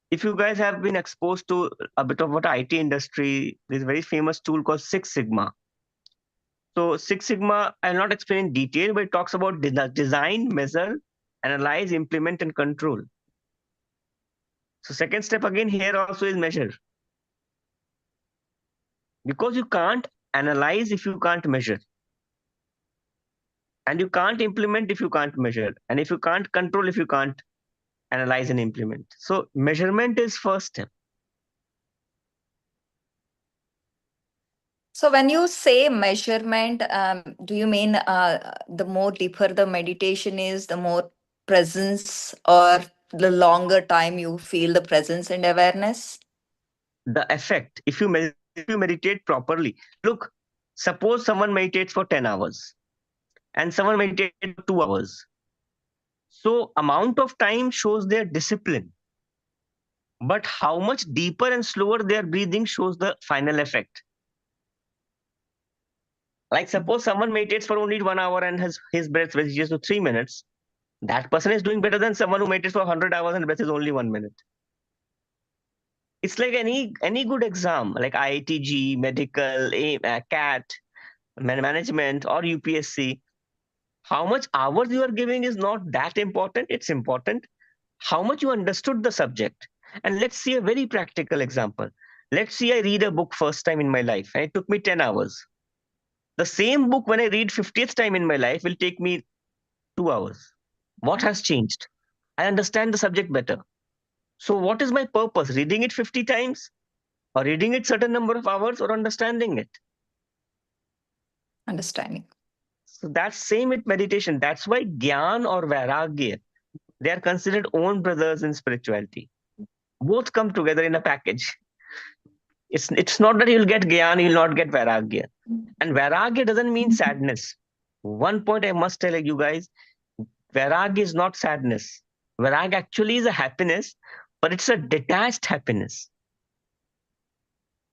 If you guys have been exposed to a bit of what IT industry, there's a very famous tool called Six Sigma. So Six Sigma, I'll not explain in detail, but it talks about design, measure, analyze, implement, and control. So second step again here also is measure. Because you can't analyze if you can't measure. And you can't implement if you can't measure. And if you can't control if you can't analyze and implement. So measurement is first step. So when you say measurement, do you mean the more deeper the meditation is, the more presence, or the longer time you feel the presence and awareness? The effect, if you meditate properly, look, suppose someone meditates for 10 hours and someone meditates for 2 hours. So amount of time shows their discipline, but how much deeper and slower they are breathing shows the final effect. Like suppose someone meditates for only 1 hour and has his breath reduces to 3 minutes. That person is doing better than someone who meditates for 100 hours and breath is only 1 minute. It's like any good exam, like IITG, medical, CAT, management, or UPSC. How much hours you are giving is not that important. It's important how much you understood the subject. And let's see a very practical example. Let's see I read a book first time in my life and it took me 10 hours. The same book when I read 50th time in my life will take me 2 hours. What has changed? I understand the subject better. So what is my purpose? Reading it 50 times or reading it certain number of hours or understanding it? Understanding. So that's same with meditation. That's why Gyan or Vairagya, they are considered own brothers in spirituality. Both come together in a package. It's not that you'll get Gyan, you'll not get Vairagya. And Vairagya doesn't mean sadness. One point I must tell you guys, Vairagya is not sadness. Vairagya actually is a happiness, but it's a detached happiness.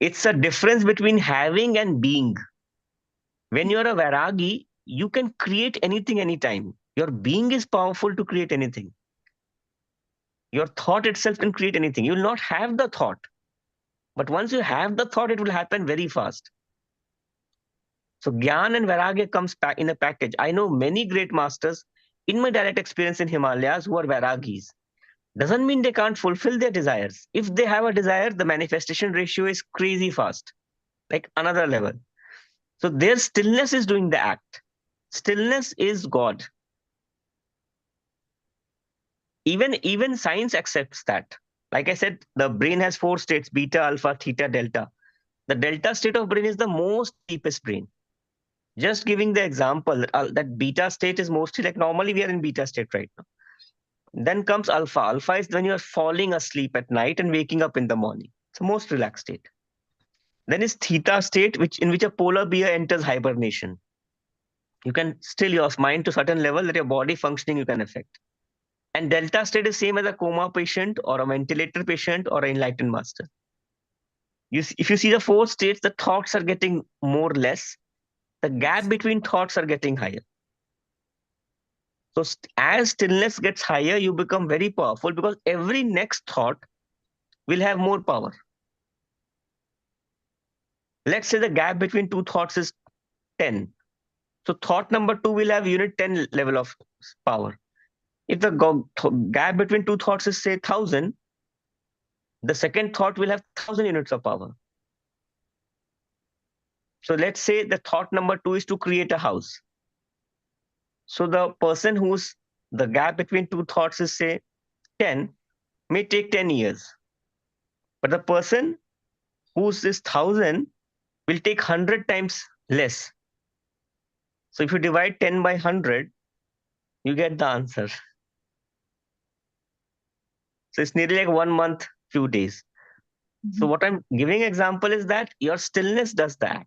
It's a difference between having and being. When you're a Vairagi, you can create anything anytime. Your being is powerful to create anything. Your thought itself can create anything. You will not have the thought. But once you have the thought, it will happen very fast. So Gyan and Vairagya comes back in a package. I know many great masters in my direct experience in Himalayas who are Vairagis. Doesn't mean they can't fulfill their desires. If they have a desire, the manifestation ratio is crazy fast, like another level. So their stillness is doing the act. Stillness is God. Even science accepts that. Like I said, the brain has 4 states: beta, alpha, theta, delta. The delta state of brain is the most deepest brain. Just giving the example that beta state is mostly like normally we are in beta state right now. Then comes alpha. Alpha is when you are falling asleep at night and waking up in the morning. It's the most relaxed state. Then is theta state, in which a polar bear enters hibernation. You can still your mind to certain level that your body functioning you can affect. And delta state is same as a coma patient or a ventilator patient or an enlightened master. If you see the 4 states, the thoughts are getting more less. The gap between thoughts are getting higher. So as stillness gets higher, you become very powerful because every next thought will have more power. Let's say the gap between 2 thoughts is 10. So thought number 2 will have unit 10 level of power. If the gap between 2 thoughts is say 1000, the second thought will have 1000 units of power. So let's say the thought number 2 is to create a house. So the person whose the gap between 2 thoughts is say 10 may take 10 years. But the person whose is 1000 will take 100 times less. So if you divide 10 by 100, you get the answer. So it's nearly like 1 month, few days. So what I'm giving example is that your stillness does that.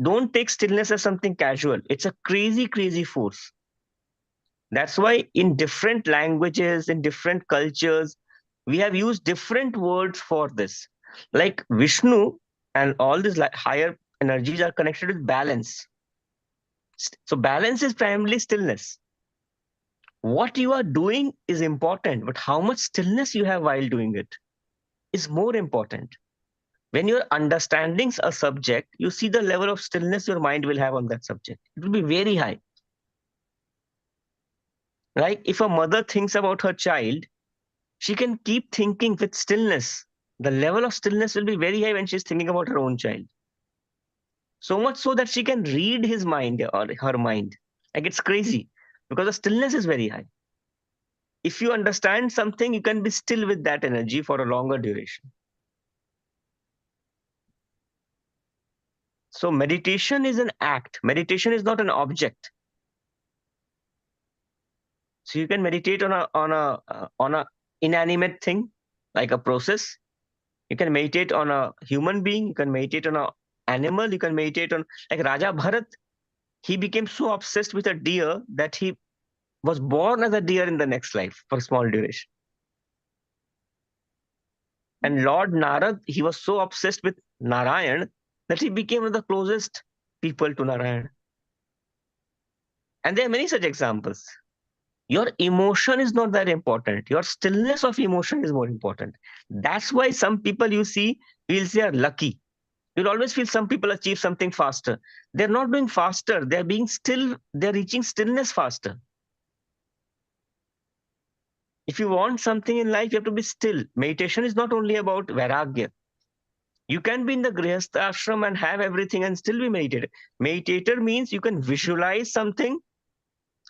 Don't take stillness as something casual. It's a crazy, crazy force. That's why in different languages, in different cultures, we have used different words for this. Like Vishnu and all these higher energies are connected with balance. So balance is primarily stillness. What you are doing is important, but how much stillness you have while doing it is more important. When you're understanding a subject, you see the level of stillness your mind will have on that subject. It will be very high. Like if a mother thinks about her child, she can keep thinking with stillness. The level of stillness will be very high when she's thinking about her own child. So much so that she can read his mind or her mind. Like it's crazy because the stillness is very high. If you understand something, you can be still with that energy for a longer duration. So meditation is an act. Meditation is not an object. So you can meditate on a inanimate thing, like a process. You can meditate on a human being. You can meditate on a animal. You can meditate on, like Raja Bharat. He became so obsessed with a deer that he was born as a deer in the next life for a small duration. And Lord Narad, he was so obsessed with Narayan that he became one of the closest people to Narayan. And there are many such examples. Your emotion is not that important. Your stillness of emotion is more important. That's why some people you see, we'll say are lucky. You'll always feel some people achieve something faster. They're not doing faster. They're being still, they're reaching stillness faster. If you want something in life, you have to be still. Meditation is not only about vairagya. You can be in the grihastha ashram and have everything and still be meditated. Meditator means you can visualize something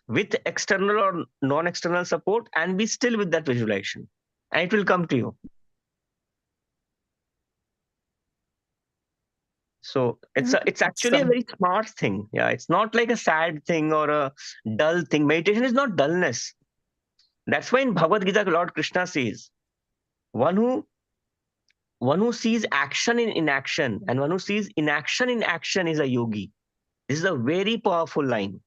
with external or non-external support and be still with that visualization. And it will come to you. So it's actually a very smart thing. Yeah, it's not like a sad thing or a dull thing. Meditation is not dullness. That's why in Bhagavad Gita, Lord Krishna says, one who sees action in inaction and one who sees inaction in action is a yogi. This is a very powerful line.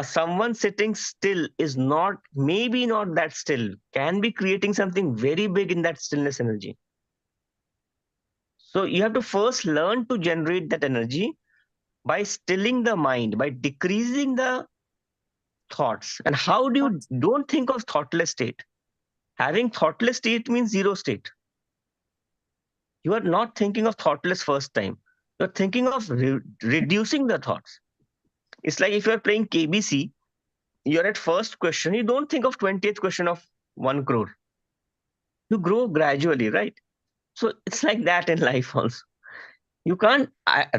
Someone sitting still is not, maybe not that still, can be creating something very big in that stillness energy. So you have to first learn to generate that energy by stilling the mind, by decreasing the thoughts. And how do you, don't think of thoughtless state. Having thoughtless state means zero state. You are not thinking of thoughtless first time. You're thinking of reducing the thoughts. It's like if you're playing KBC, you're at first question, you don't think of 20th question of 1 crore. You grow gradually, right? So it's like that in life also. You can't,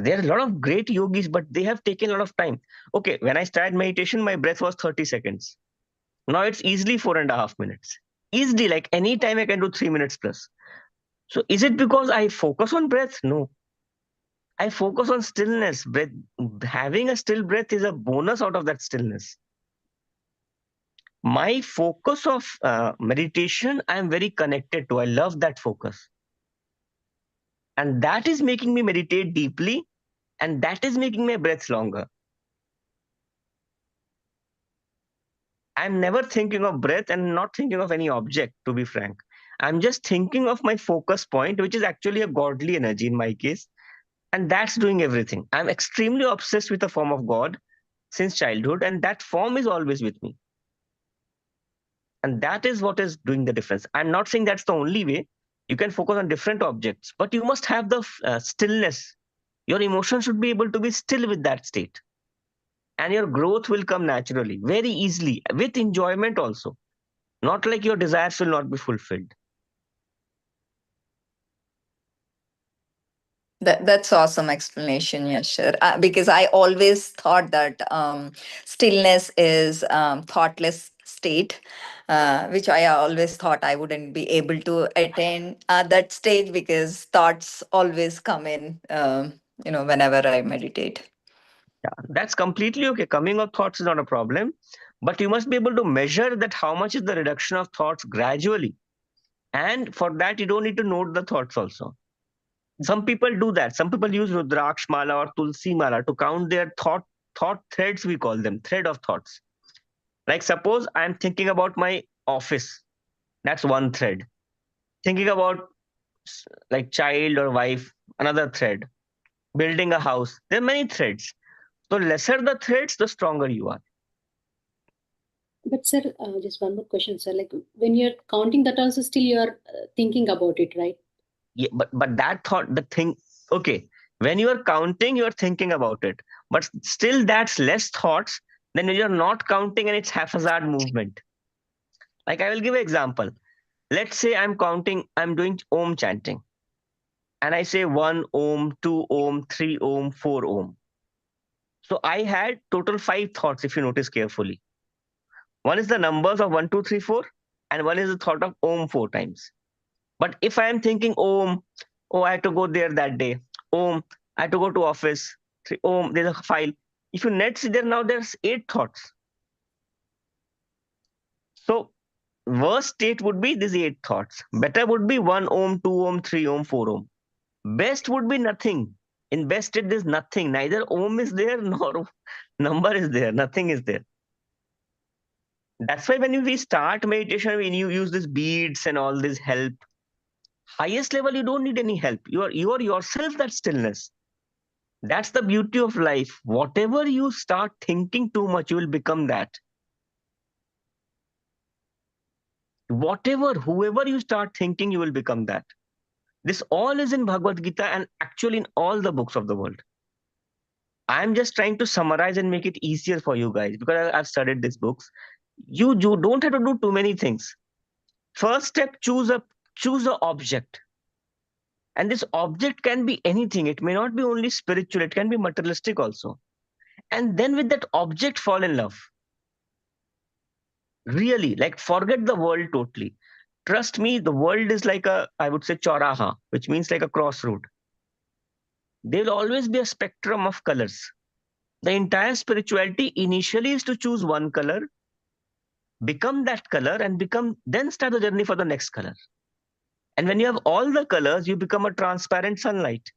there are a lot of great yogis, but they have taken a lot of time. Okay, when I started meditation, my breath was 30 seconds. Now it's easily 4.5 minutes. Easily, like any time I can do 3 minutes plus. So is it because I focus on breath? No. I focus on stillness. Breath, having a still breath is a bonus out of that stillness. My focus of meditation, I am very connected to. I love that focus. And that is making me meditate deeply. And that is making my breaths longer. I'm never thinking of breath and not thinking of any object, to be frank. I'm just thinking of my focus point, which is actually a godly energy in my case. And that's doing everything. I'm extremely obsessed with the form of God since childhood, and that form is always with me. And that is what is doing the difference. I'm not saying that's the only way. You can focus on different objects, but you must have the stillness. Your emotion should be able to be still with that state. And your growth will come naturally, very easily, with enjoyment also. Not like your desires will not be fulfilled. That's awesome explanation, Yash, sir. Because I always thought that stillness is thoughtless state, which I always thought I wouldn't be able to attain that stage because thoughts always come in, whenever I meditate. Yeah, that's completely okay. Coming of thoughts is not a problem, but you must be able to measure that how much is the reduction of thoughts gradually. And for that, you don't need to note the thoughts also. Some people do that. Some people use Rudraksh Mala or Tulsi Mala to count their thought threads, we call them, thread of thoughts. Like suppose I'm thinking about my office. That's one thread. Thinking about like child or wife, another thread. Building a house. There are many threads. So lesser the threads, the stronger you are. But sir, just one more question, sir. Like when you're counting that also, still you're thinking about it, right? Yeah, but that thought, the thing, okay. When you are counting, you are thinking about it. But still that's less thoughts than when you're not counting and it's haphazard movement. Like I will give an example. Let's say I'm counting, I'm doing Om chanting. And I say 1 Om, 2 Om, 3 Om, 4 Om. So I had total 5 thoughts if you notice carefully. One is the numbers of 1, 2, 3, 4, and one is the thought of Om 4 times. But if I am thinking Om, oh, I had to go there that day. Om, I have to go to office. 3 Om, there's a file. If you net see there, now there's 8 thoughts. So worst state would be these 8 thoughts. Better would be 1 Om, 2 Om, 3 Om, 4 Om. Best would be nothing. In best state, there's nothing. Neither Om is there nor number is there. Nothing is there. That's why when we start meditation, when you use these beads and all this help, highest level, you don't need any help. You are yourself that stillness. That's the beauty of life. Whatever you start thinking too much, you will become that. Whoever you start thinking, you will become that. This all is in Bhagavad Gita and actually in all the books of the world. I'm just trying to summarize and make it easier for you guys because I've studied these books. You don't have to do too many things. First step, choose a object. And this object can be anything. It may not be only spiritual. It can be materialistic also. And then with that object, fall in love. Really, like forget the world totally. Trust me, the world is like I would say, chauraha, which means like a crossroad. There will always be a spectrum of colors. The entire spirituality initially is to choose one color, become that color, and then start the journey for the next color. And when you have all the colors, you become a transparent sunlight.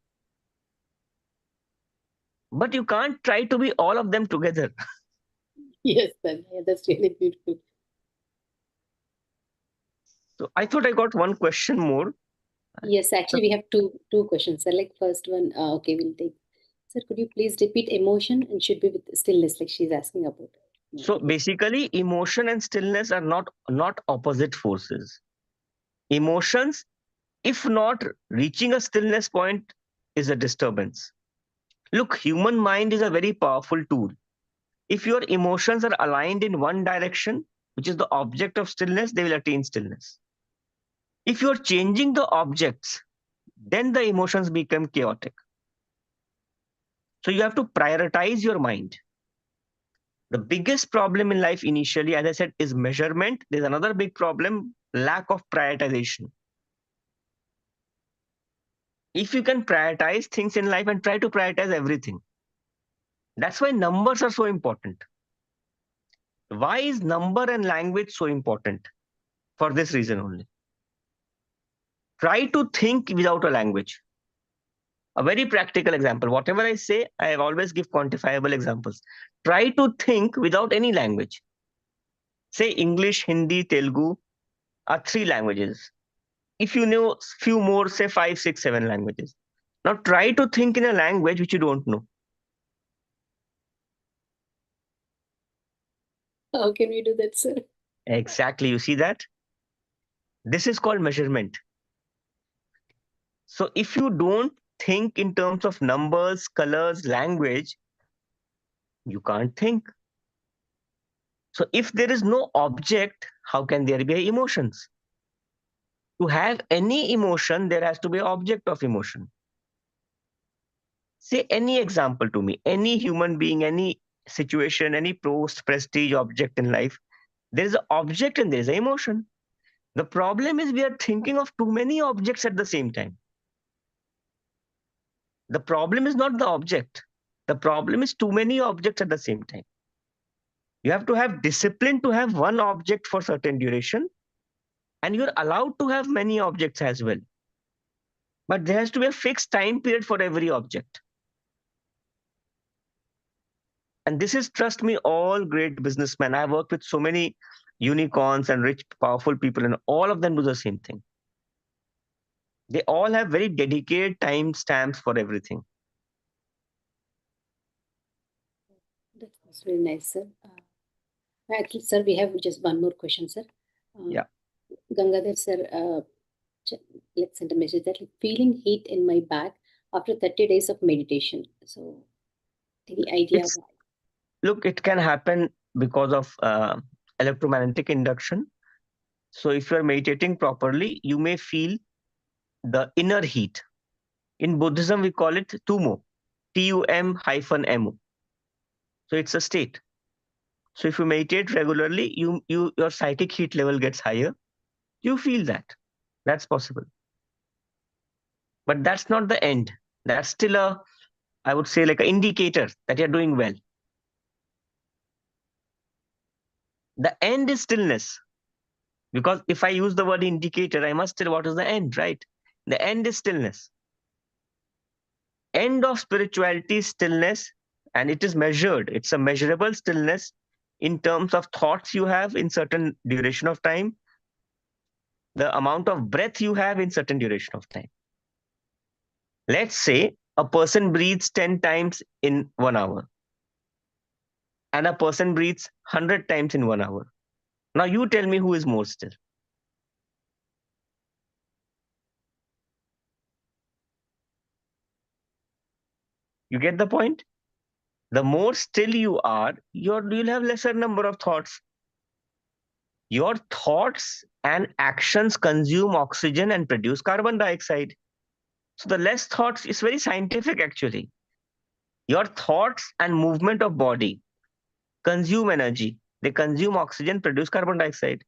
But you can't try to be all of them together. Yes, sir. Yeah, that's really beautiful. So I thought I got one question more. Yes, actually, we have two questions, sir. Like first one, okay, we'll take. Sir, could you please repeat emotion and should be with stillness, like she's asking about? So basically, emotion and stillness are not opposite forces. Emotions, if not reaching a stillness point, is a disturbance. Look, human mind is a very powerful tool. If your emotions are aligned in one direction, which is the object of stillness, they will attain stillness. If you're changing the objects, then the emotions become chaotic. So you have to prioritize your mind. The biggest problem in life initially, as I said, is measurement. There's another big problem, lack of prioritization. If you can prioritize things in life and try to prioritize everything, that's why numbers are so important. Why is number and language so important? For this reason only. Try to think without a language. A very practical example. Whatever I say, I always give quantifiable examples. Try to think without any language. Say English, Hindi, Telugu are 3 languages. If you know few more, say 5, 6, 7 languages. Now try to think in a language which you don't know. How can we do that, sir? Exactly. You see that? This is called measurement. So if you don't think in terms of numbers, colors, language, you can't think. So if there is no object, how can there be emotions? To have any emotion, there has to be an object of emotion. Say any example to me, any human being, any situation, any post, prestige, object in life, there is an object and there is an emotion. The problem is we are thinking of too many objects at the same time. The problem is not the object. The problem is too many objects at the same time. You have to have discipline to have one object for certain duration, and you're allowed to have many objects as well. But there has to be a fixed time period for every object. And this is, trust me, all great businessmen. I've worked with so many unicorns and rich, powerful people, and all of them do the same thing. They all have very dedicated time stamps for everything. That's really nice, sir. Actually, sir, we have just one more question, sir. Yeah. Gangadhar, sir, let's send a message that feeling heat in my back after 30 days of meditation. So, any idea? Look, it can happen because of electromagnetic induction. So if you're meditating properly, you may feel the inner heat. In Buddhism, we call it tumo, TUM-MO. So it's a state. So if you meditate regularly, your psychic heat level gets higher. You feel that. That's possible. But that's not the end. That's still I would say, like an indicator that you're doing well. The end is stillness. Because if I use the word indicator, I must tell what is the end, right? The end is stillness. End of spirituality is stillness, and it is measured. It's a measurable stillness in terms of thoughts you have in certain duration of time, the amount of breath you have in certain duration of time. Let's say a person breathes 10 times in 1 hour, and a person breathes 100 times in 1 hour. Now you tell me who is more still. You get the point? The more still you are, you'll have lesser number of thoughts. Your thoughts and actions consume oxygen and produce carbon dioxide. So the less thoughts is very scientific actually. Your thoughts and movement of body consume energy. They consume oxygen, produce carbon dioxide.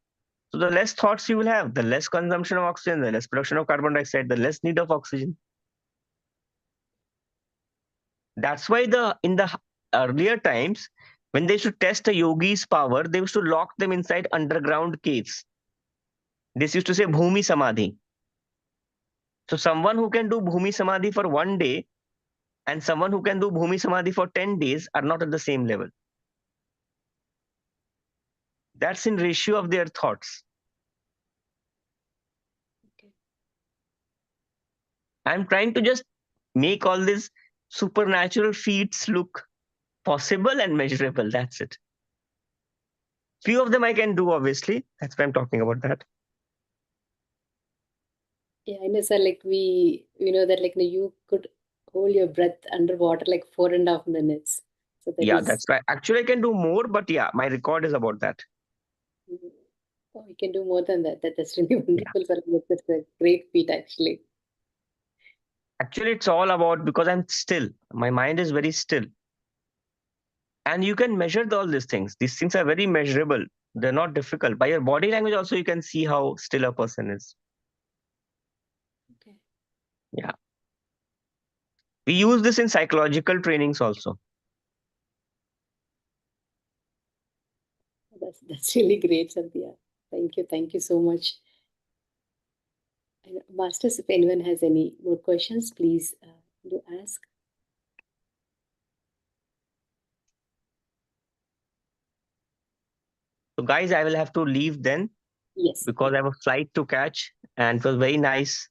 So the less thoughts you will have, the less consumption of oxygen, the less production of carbon dioxide, the less need of oxygen. That's why in the earlier times, when they should test a yogi's power, they used to lock them inside underground caves. This used to say Bhumi Samadhi. So someone who can do Bhumi Samadhi for 1 day and someone who can do Bhumi Samadhi for 10 days are not at the same level. That's in ratio of their thoughts. Okay. I'm trying to just make all these supernatural feats look possible and measurable. That's it. Few of them I can do, obviously. That's why I'm talking about that. Yeah, I know, sir, like we know that like you could hold your breath underwater like 4.5 minutes. So that Yeah, is, that's right. Actually, I can do more, but yeah, my record is about that. oh, you can do more than that. That's really wonderful, sir. That's a great feat, actually. Actually, it's all about because I'm still. My mind is very still. And you can measure all these things. These things are very measurable. They're not difficult. By your body language also, you can see how still a person is. Okay. Yeah. We use this in psychological trainings also. That's really great, Sandhya. Thank you so much. And Masters, if anyone has any more questions, please do ask. So guys, I will have to leave then. Yes. Because I have a flight to catch, and it was very nice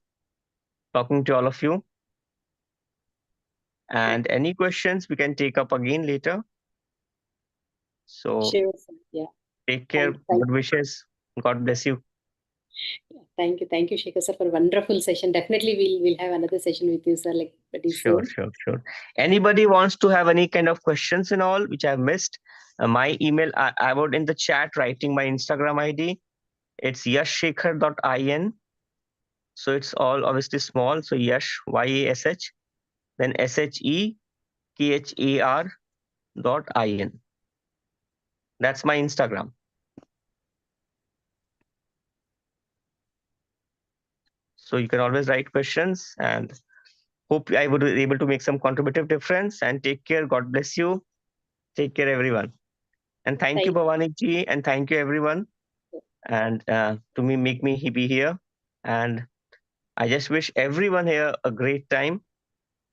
talking to all of you. And any questions we can take up again later. So Sure, sir. Yeah. take care. Good wishes. God bless you. Thank you, Shekhar, sir, for a wonderful session. Definitely, we'll have another session with you, sir, like pretty Sure. soon. Anybody wants to have any kind of questions and all which I've missed? My email, I would in the chat writing my Instagram ID. It's yashshekhar.in. So it's all obviously small. So Yash, YASH, then SHEKHAR.in. That's my Instagram. So you can always write questions, and hope I would be able to make some contributive difference. And take care. God bless you. Take care, everyone. And thank you, Bhavani ji, and thank you, everyone. And to make me be here. And I just wish everyone here a great time.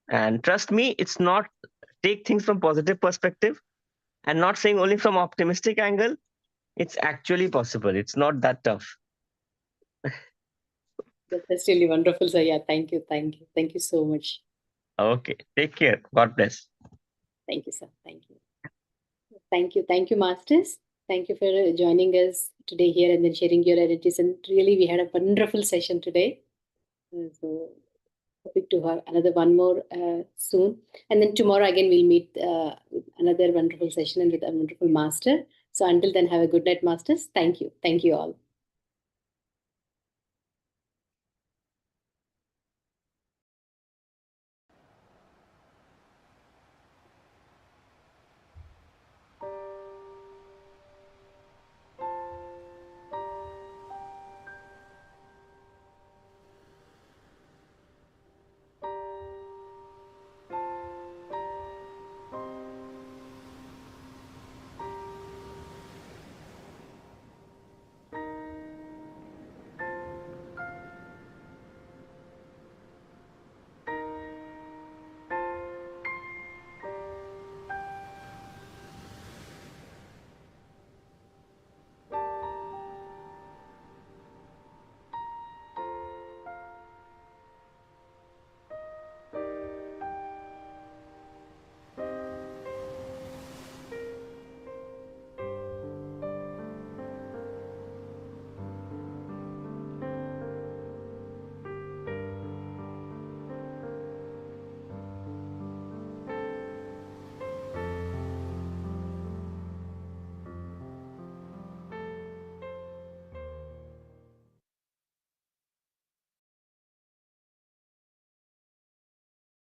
And trust me, it's not take things from positive perspective and not saying only from optimistic angle. It's actually possible. It's not that tough. That's really wonderful, sir. Yeah, thank you so much. Okay, take care. God bless. Thank you, sir. Thank you, Masters. Thank you for joining us today here and then sharing your energies. And really, we had a wonderful session today. So hoping to have another one more soon. And then tomorrow again, we'll meet with another wonderful session and with a wonderful master. So until then, have a good night, Masters. Thank you. Thank you all.